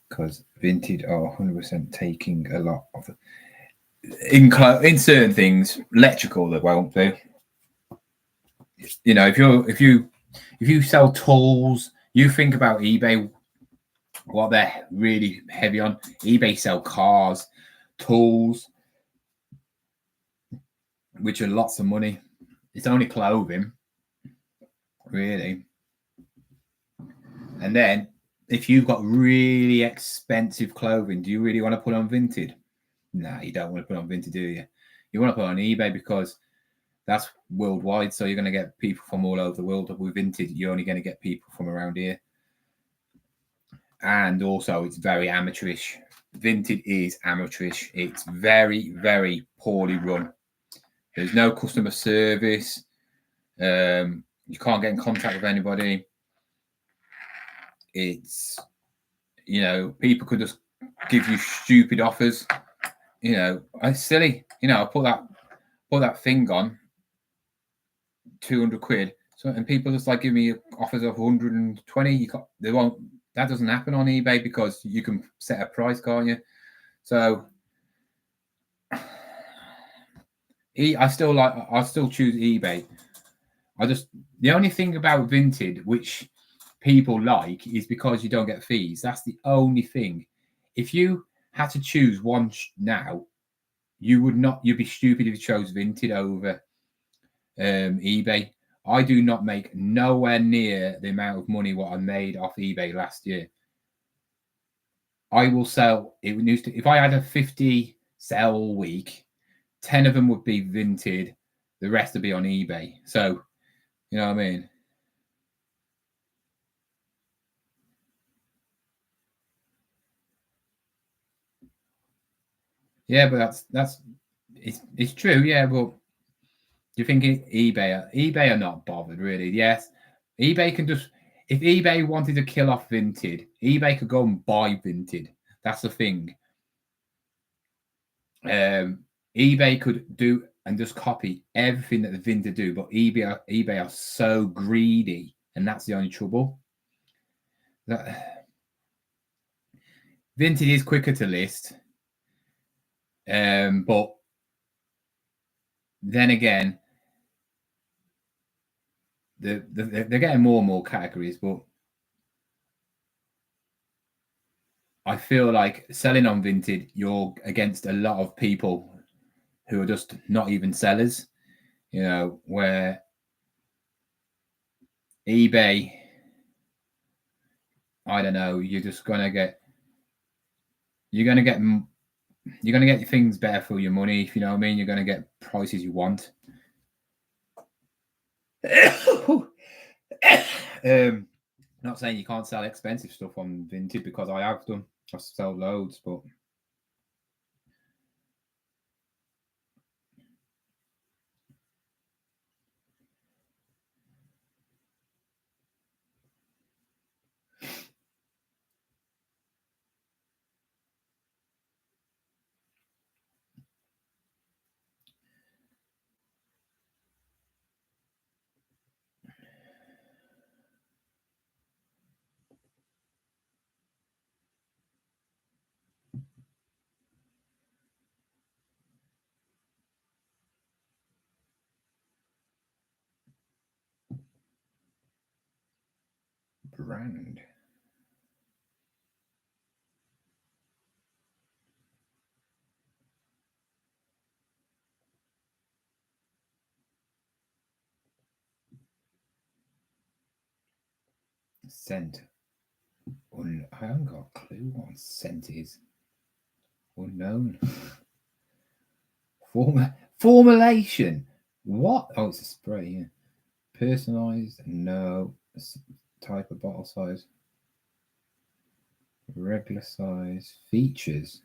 because Vinted are 100% taking a lot of in certain things. Electrical, they won't do. You know, if you sell tools, you think about eBay, what they're really heavy on. eBay sell cars, tools, which are lots of money. It's only clothing, really. And then if you've got really expensive clothing, do you really want to put on Vinted? No, you don't want to put on Vinted, do you? You want to put on eBay because that's worldwide. So you're going to get people from all over the world. With Vinted, you're only going to get people from around here. And also, it's very amateurish. Vinted is amateurish. It's very, very poorly run. There's no customer service. You can't get in contact with anybody. It's, you know, people could just give you stupid offers. You know, it's silly. You know, I put that thing on 200 quid. So, and people just like give me offers of 120. They won't. That doesn't happen on eBay because you can set a price, can't you? So I still choose eBay. The only thing about Vinted which people like is because you don't get fees. That's the only thing. If you had to choose one now, you'd be stupid if you chose Vinted over eBay. I do not make nowhere near the amount of money what I made off eBay last year. I will sell it. If I had a 50 sell week, 10 of them would be Vinted, the rest would be on eBay. So, you know what I mean? Yeah, but it's true. Yeah, but do you think eBay are not bothered really? Yes, eBay can just, if eBay wanted to kill off Vinted, eBay could go and buy Vinted. That's the thing. eBay could do and just copy everything that the Vinted do. But eBay are so greedy, and that's the only trouble. That Vinted is quicker to list, but then again, they're getting more and more categories. But I feel like selling on Vinted, you're against a lot of people who are just not even sellers. You know, where eBay, I don't know, you're gonna get your things better for your money, if you know what I mean. You're gonna get prices you want. Not saying you can't sell expensive stuff on Vinted, because I have done. I've sold loads, but brand. Scent. I haven't got a clue what scent is. Unknown. Formulation. What? Oh, it's a spray. Yeah. Personalized. No. Type of bottle size. Regular size. Features.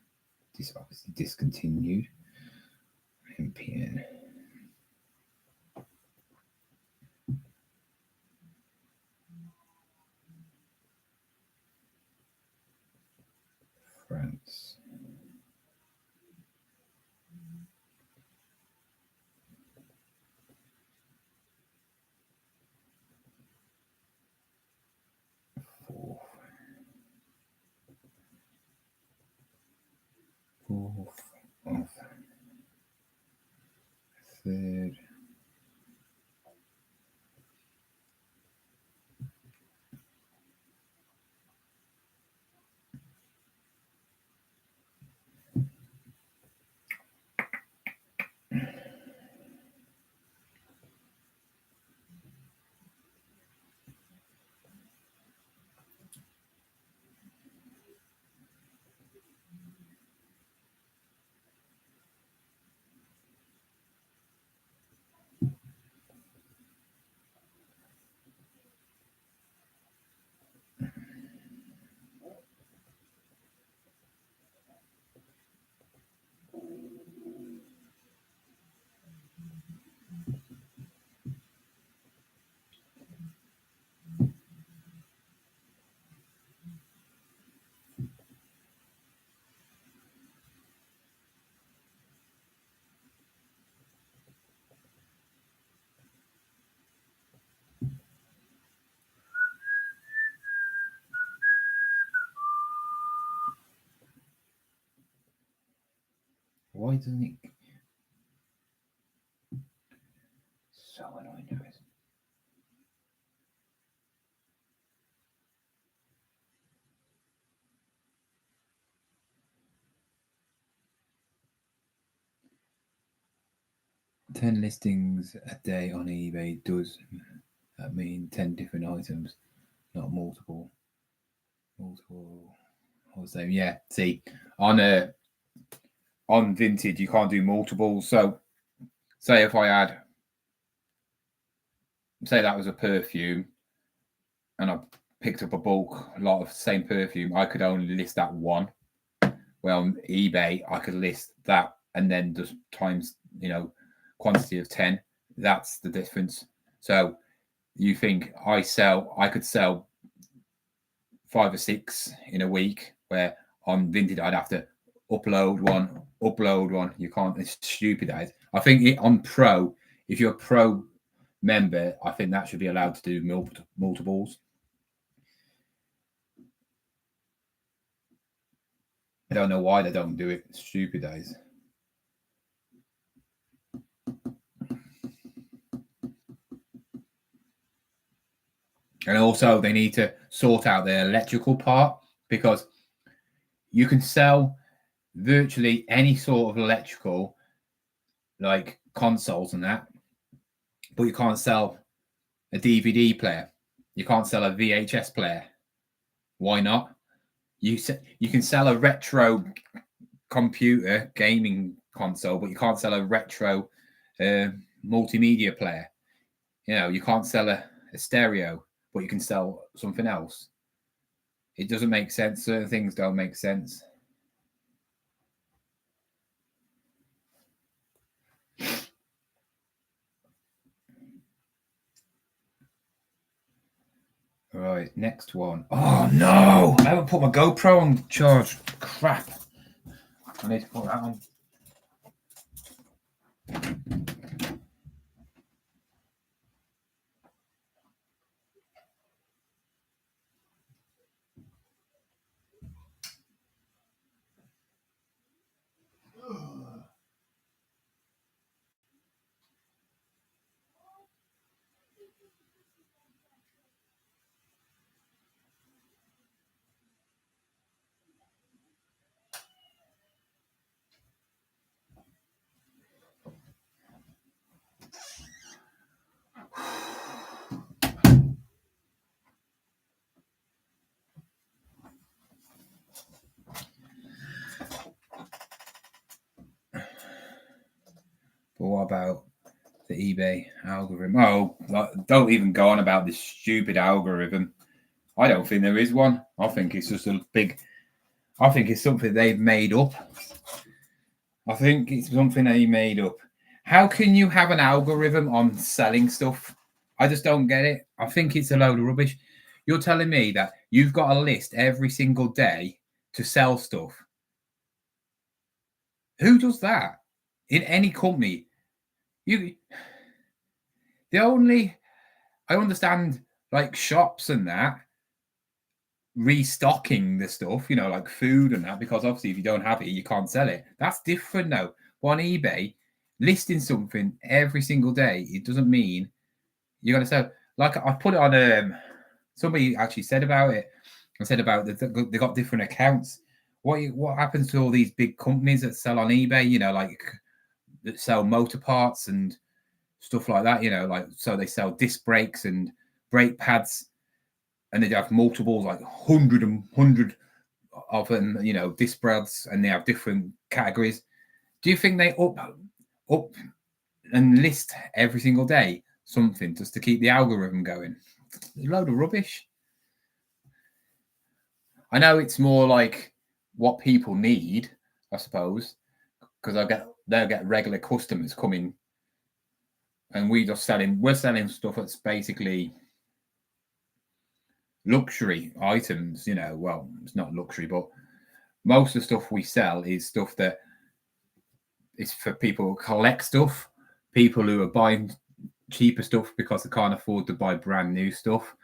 This obviously discontinued. MPN. France. Fourth of third. Why doesn't it? So annoying, guys. Ten listings a day on eBay does mean 10 different items, not multiple. I was saying, yeah. See, on Vinted you can't do multiples. So, say if I had, say that was a perfume, and I picked up a lot of same perfume, I could only list that one. Well, on eBay, I could list that and then just times, quantity of 10. That's the difference. So you think I could sell 5 or 6 in a week, where on Vinted I'd have to upload one. You can't. It's stupid. That is. I think on Pro, if you're a Pro member, I think that should be allowed to do multiples. I don't know why they don't do it. It's stupid. That is. And also, they need to sort out the electrical part, because you can sell virtually any sort of electrical, like consoles and that, but you can't sell a DVD player. You can't sell a VHS player. Why not? You can sell a retro computer gaming console, but you can't sell a retro multimedia player. You know, you can't sell a stereo, but you can sell something else. It doesn't make sense. Certain things don't make sense. All right, next one. Oh no! I haven't put my GoPro on charge. Crap. I need to put that on. But what about the eBay algorithm? Oh, don't even go on about this stupid algorithm. I don't think there is one. I think it's just I think it's something they've made up. I think it's something they made up. How can you have an algorithm on selling stuff? I just don't get it. I think it's a load of rubbish. You're telling me that you've got a list every single day to sell stuff. Who does that in any company? I understand like shops and that restocking the stuff, you know, like food and that, because obviously if you don't have it, you can't sell it. That's different though. But on eBay, listing something every single day, it doesn't mean you're going to sell. Like I put it on, somebody actually said about it. I said about they got different accounts. What happens to all these big companies that sell on eBay? You know, like that sell motor parts and stuff like that. You know, like so they sell disc brakes and brake pads, and they have multiples, like 100 of them. You know, disc brakes, and they have different categories. Do you think they up and list every single day something just to keep the algorithm going? A load of rubbish. I know it's more like what people need, I suppose, because they'll get regular customers coming, and we're selling stuff that's basically luxury items. You know, well, it's not luxury, but most of the stuff we sell is stuff that is for people who collect stuff, people who are buying cheaper stuff because they can't afford to buy brand new stuff.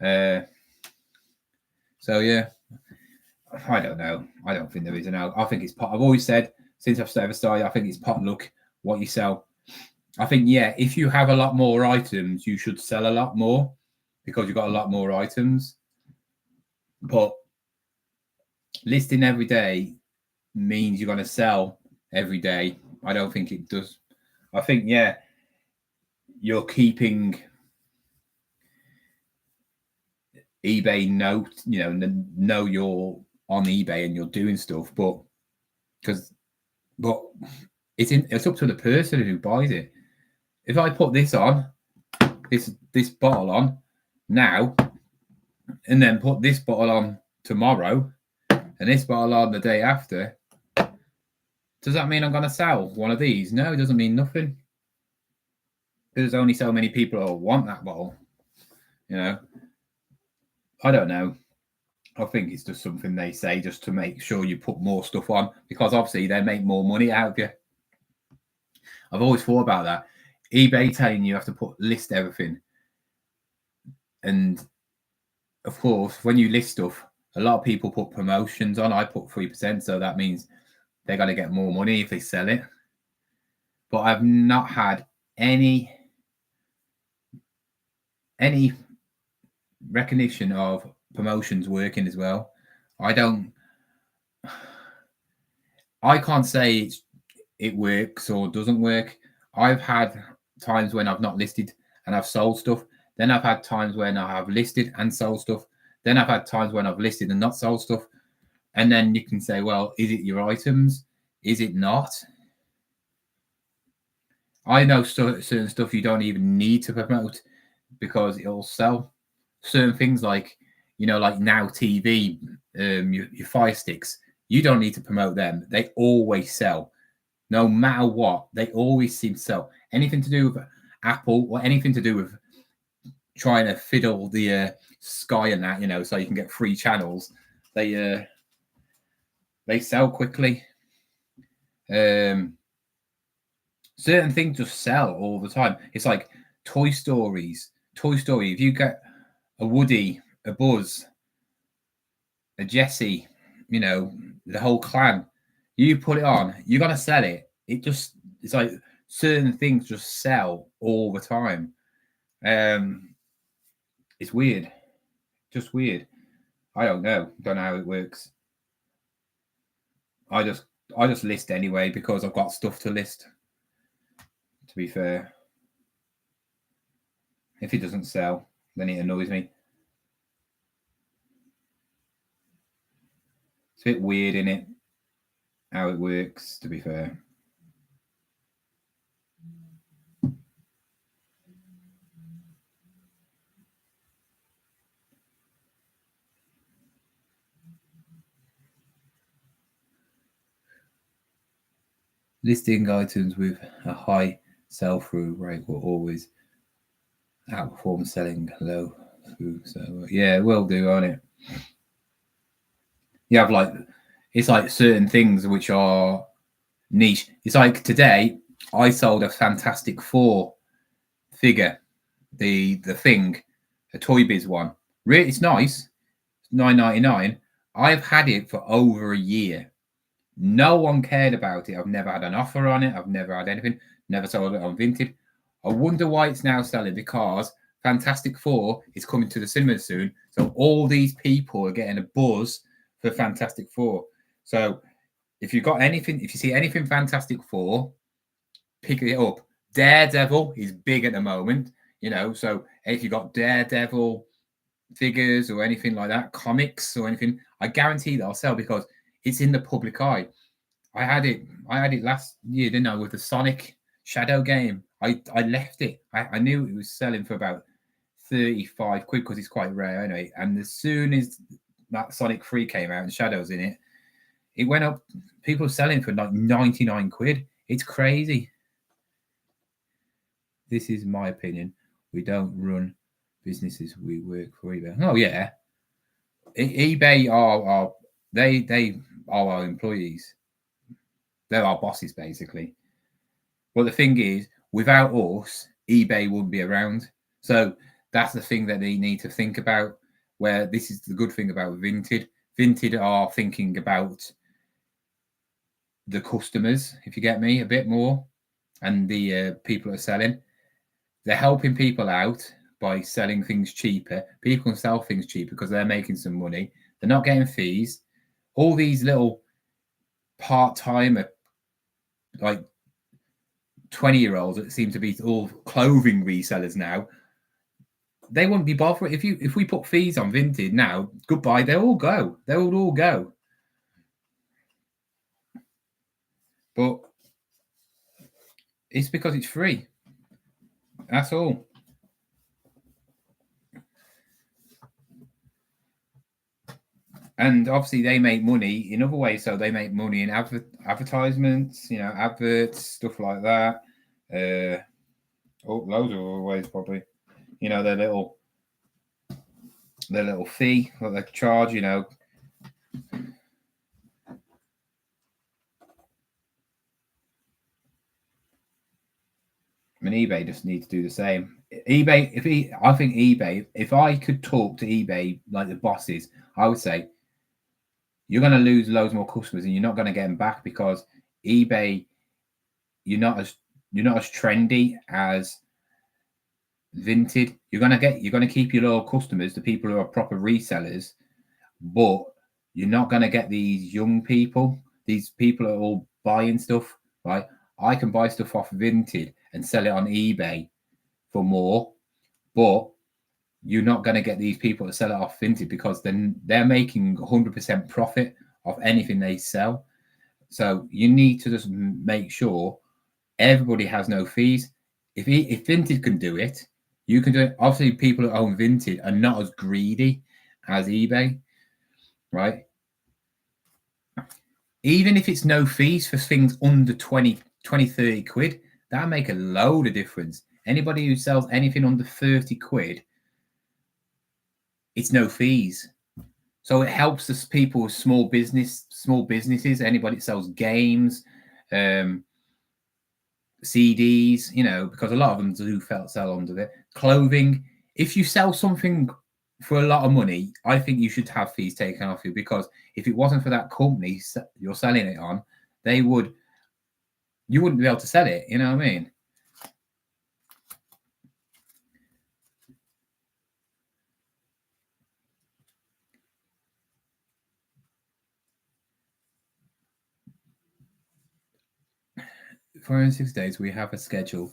So yeah, I don't know. I don't think there is an out. I think it's pot. I've always said since I've ever started, I think it's pot luck what you sell. I think, yeah, if you have a lot more items, you should sell a lot more because you've got a lot more items. But listing every day means you're going to sell every day. I don't think it does. I think, yeah, you're keeping eBay know you're on eBay and you're doing stuff, but it's up to the person who buys it. If I put this on, this bottle on now, and then put this bottle on tomorrow, and this bottle on the day after, does that mean I'm going to sell one of these? No, it doesn't mean nothing. There's only so many people who want that bottle. You know, I don't know. I think it's just something they say just to make sure you put more stuff on, because obviously they make more money out of you. I've always thought about that. eBay telling you have to list everything. And of course, when you list stuff, a lot of people put promotions on. I put 3%, so that means they're going to get more money if they sell it. But I've not had any recognition of promotions working as well. I can't say it works or doesn't work. I've had times when I've not listed and I've sold stuff. Then I've had times when I have listed and sold stuff. Then I've had times when I've listed and not sold stuff. And then you can say, well, is it your items? Is it not? I know certain stuff you don't even need to promote because it'll sell. Certain things like, like Now TV, your Fire Sticks, you don't need to promote them. They always sell. No matter what, they always seem to sell. Anything to do with Apple or anything to do with trying to fiddle the Sky and that, so you can get free channels, they sell quickly. Certain things just sell all the time. It's like Toy Story. If you get a Woody, a Buzz, a Jessie, the whole clan, you put it on, you're gonna sell it. It's like certain things just sell all the time. It's weird. Just weird. I don't know how it works. I just list anyway because I've got stuff to list. To be fair, if it doesn't sell, then it annoys me. It's a bit weird, isn't it? How it works, to be fair. Listing items with a high sell-through rate will always outperform selling low through. So yeah, it will do, won't it? You have it's like certain things which are niche. It's like today I sold a Fantastic Four figure, the thing, a Toy Biz one. Really, it's nice. It's $9.99. I've had it for over a year. No one cared about it. I've never had an offer on it. I've never had anything. Never sold it on Vinted. I wonder why it's now selling, because Fantastic Four is coming to the cinema soon. So all these people are getting a buzz for Fantastic Four. So if you've got anything, if you see anything Fantastic Four, pick it up. Daredevil is big at the moment, so if you've got Daredevil figures or anything like that, comics or anything, I guarantee that I'll sell because it's in the public eye. I had it last year, didn't I, with the Sonic Shadow game. I left it. I knew it was selling for about 35 quid because it's quite rare anyway. And as soon as that Sonic 3 came out and Shadow's in it, it went up. People were selling for like 99 quid. It's crazy. This is my opinion. We don't run businesses. We work for eBay. Oh yeah, eBay are they are our employees. They're our bosses basically. But the thing is, without us, eBay wouldn't be around. So that's the thing that they need to think about. Where this is the good thing about Vinted. Vinted are thinking about the customers, if you get me, a bit more, and the people are selling. They're helping people out by selling things cheaper. People can sell things cheaper because they're making some money. They're not getting fees. All these little part-time, like 20-year-olds that seem to be all clothing resellers now, they wouldn't be bothered. If we put fees on Vinted now, goodbye, they'll all go. They would all go. But it's because it's free. That's all. And obviously they make money in other ways. So they make money in advertisements, adverts, stuff like that. Loads of other ways probably. Their little their little fee that they charge, you know. I mean, eBay just needs to do the same. I think eBay, if I could talk to eBay like the bosses, I would say you're going to lose loads more customers and you're not going to get them back because eBay, you're not as trendy as Vinted. You're going to keep your loyal customers, the people who are proper resellers, but you're not going to get these young people. These people are all buying stuff, right? I can buy stuff off Vinted and sell it on eBay for more, but you're not going to get these people to sell it off Vinted because then they're making 100% profit of anything they sell. So you need to just make sure everybody has no fees. If Vinted can do it, you can do it. Obviously, people who own Vinted are not as greedy as eBay, right? Even if it's no fees for things under 20, 30 quid, that'll make a load of difference. Anybody who sells anything under 30 quid, it's no fees. So it helps us people with small businesses, anybody that sells games, CDs, you know, because a lot of them do sell under it. Clothing. If you sell something for a lot of money, I think you should have fees taken off you because if it wasn't for that company you're selling it on, you wouldn't be able to sell it. You know what I mean? For 6 days, we have a schedule.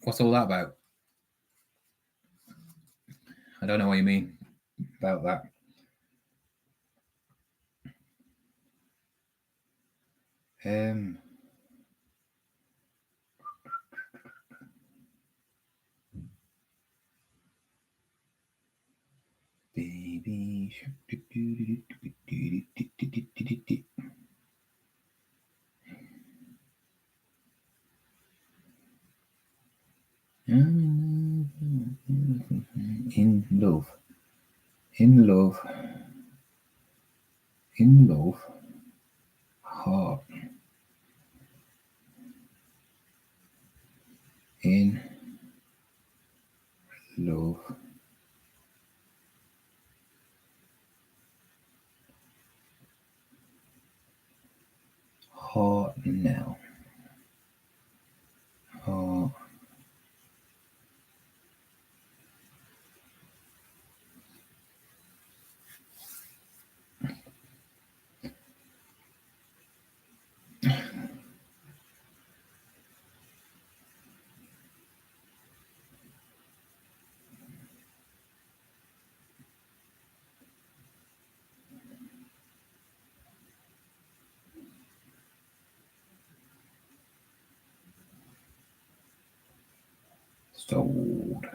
What's all that about? I don't know what you mean about that. Baby. In love. In love. In love. Heart. In love. Heart now. Heart. Sold.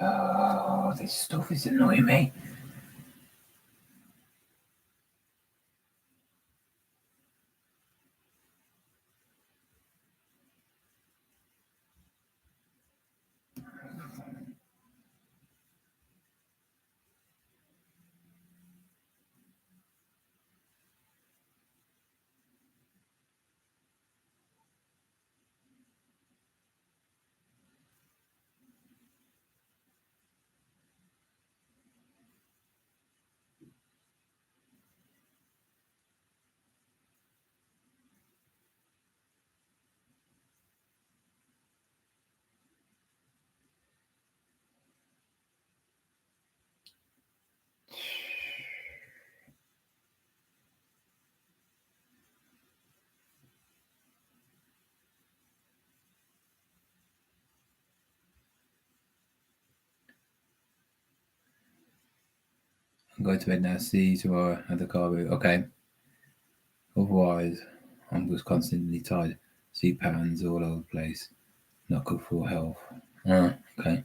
Oh, this stuff is annoying me. I'm going to bed now. See you tomorrow at the car boot. Okay. Otherwise, I'm just constantly tired. See patterns all over the place. Not good for health. Okay.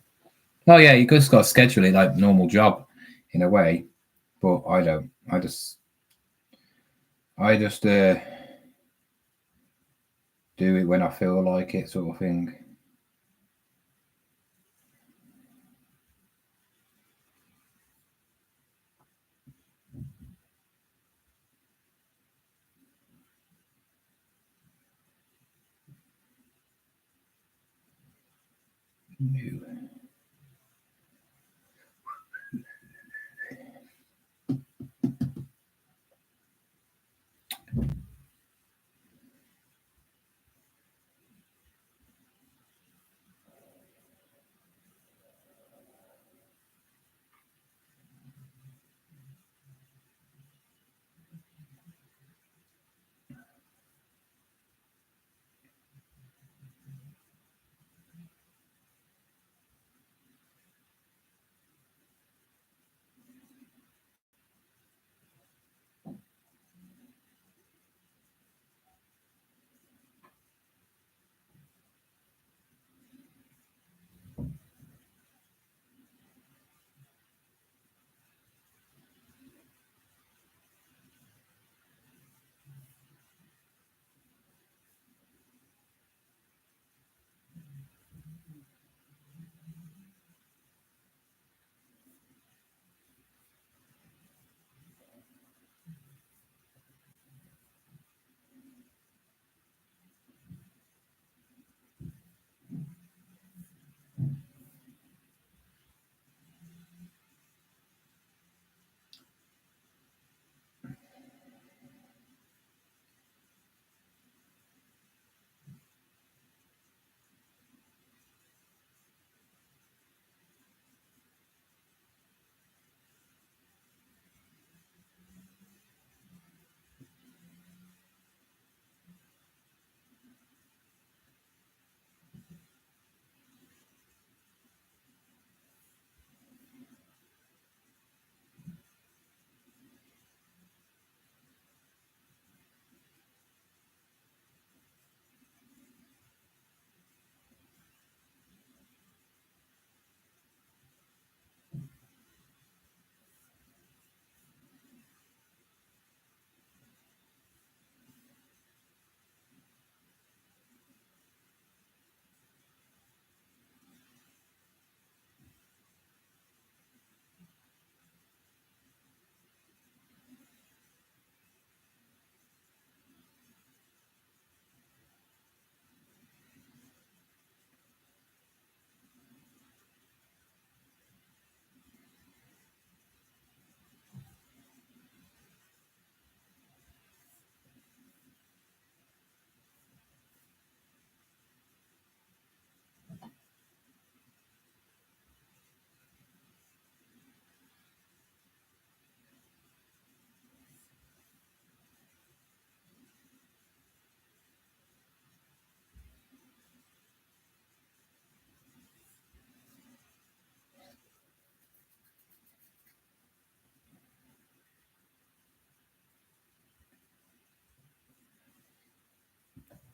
Oh yeah, you just got to schedule it like normal job, in a way. But I don't. I just do it when I feel like it, sort of thing.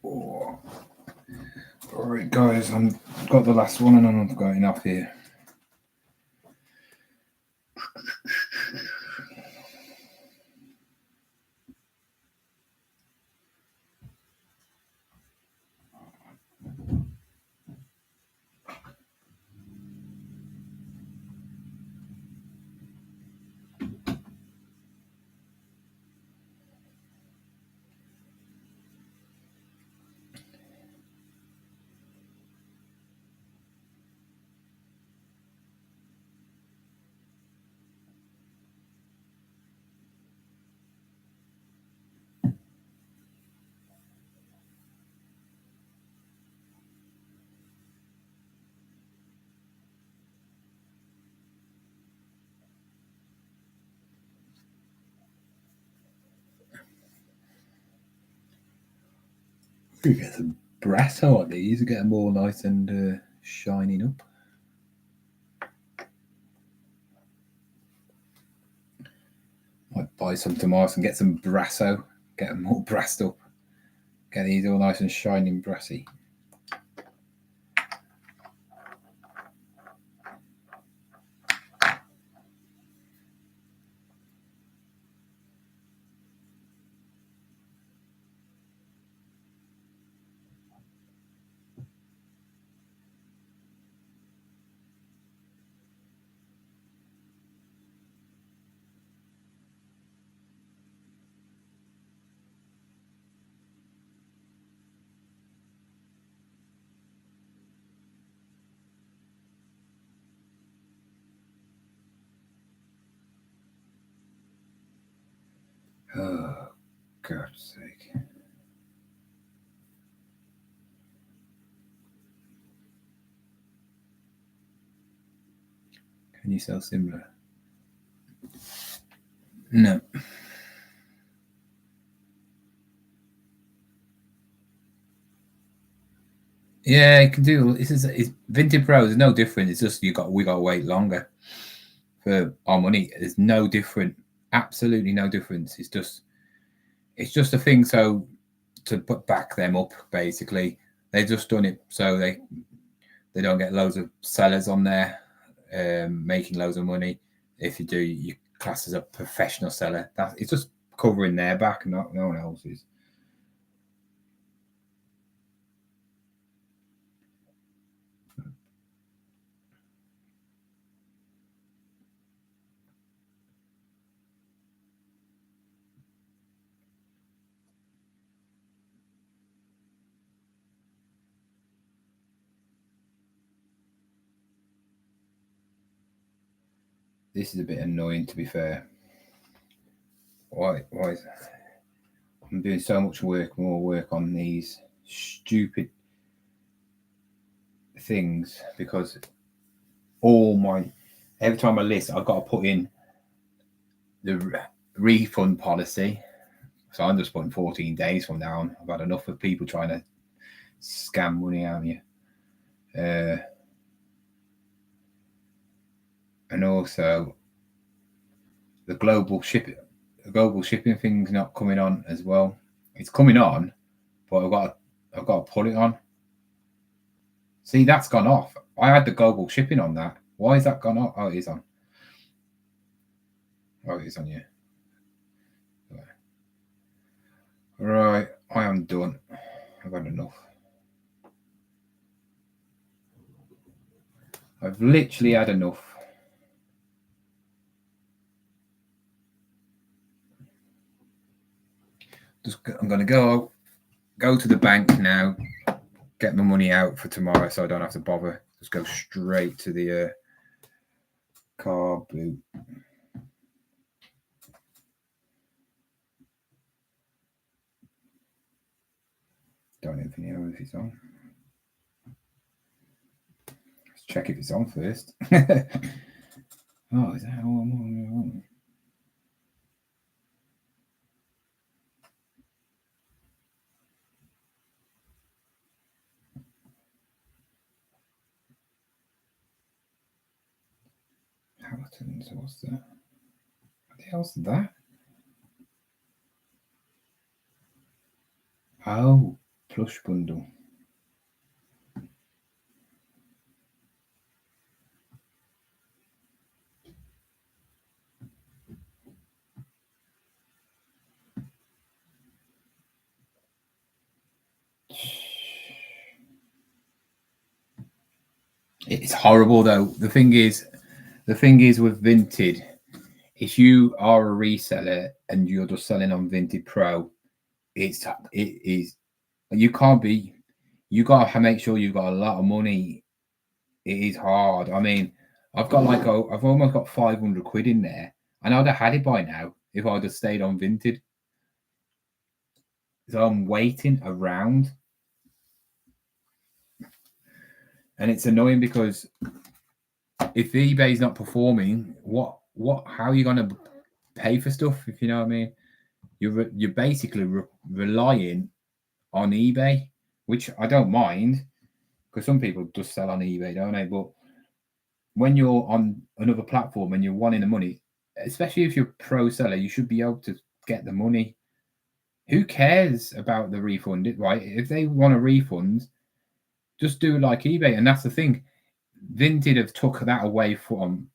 Oh. All right, guys, I've got the last one, and then I've got enough here. You get some brass on these, get them all nice and shining up. buy some tomorrow and get some brasso, get them all brassed up, get these all nice and shining brassy. Oh, God's sake. Can you sell similar? No. Yeah, you can do. It's Vinted Pro is no different. It's just we got to wait longer for our money. There's no different. Absolutely no difference. It's just a thing. So to put back them up, basically, they've just done it so they don't get loads of sellers on there making loads of money. If you do, you class as a professional seller. That it's just covering their back, not no one else's. This is a bit annoying, to be fair. Why is that? I'm doing so much more work on these stupid things because every time I list, I've got to put in the refund policy. So I'm just putting 14 days from now on. I've had enough of people trying to scam money out of you. And also the global shipping thing's not coming on as well. It's coming on, but I've got to put it on. See, that's gone off. I had the global shipping on that. Why is that gone off? Oh, it is on. Oh, it is on, yeah. Right, I am done. I've had enough. I've literally had enough. I'm going to go to the bank now, get my money out for tomorrow so I don't have to bother. Just go straight to the car boot. Don't even know if it's on. Let's check if it's on first. Oh, is that how I'm on? Hamilton's, what's that? What the hell's that? Oh, plush bundle. It's horrible though. The thing is with Vinted, if you are a reseller and you're just selling on Vinted Pro, it is you can't be. You got to make sure you've got a lot of money. It is hard. I mean, I've almost got 500 quid in there, and I'd have had it by now if I'd have stayed on Vinted. So I'm waiting around, and it's annoying because if eBay's not performing, how are you going to pay for stuff? If you know what I mean, you're basically relying on eBay, which I don't mind because some people just sell on eBay, don't they? But when you're on another platform and you're wanting the money, especially if you're a pro seller, you should be able to get the money. Who cares about the refund, right? If they want a refund, just do like eBay. And that's the thing. Vinted have took that away from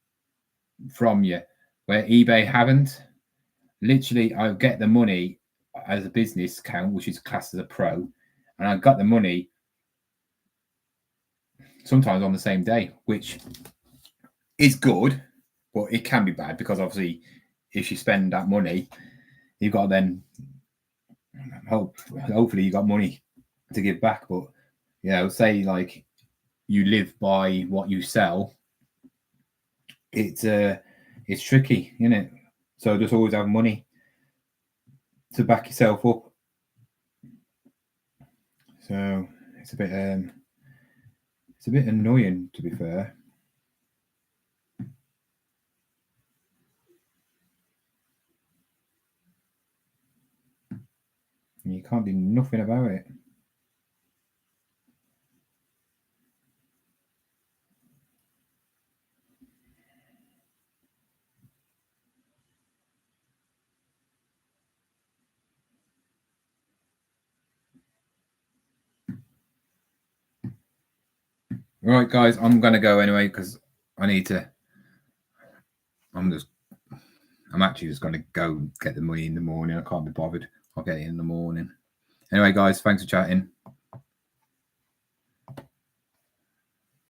you, where eBay haven't. Literally, I get the money as a business account, which is classed as a pro, and I got the money sometimes on the same day, which is good, but it can be bad because obviously, if you spend that money, you've got to then hopefully you got money to give back. But say like you live by what you sell, it's tricky, isn't it? So just always have money to back yourself up. So it's a bit annoying, to be fair. You can't do nothing about it. Right, guys, I'm gonna go anyway because I need to. I'm actually just gonna go get the money in the morning. I can't be bothered. I'll get it in the morning. Anyway, guys, thanks for chatting.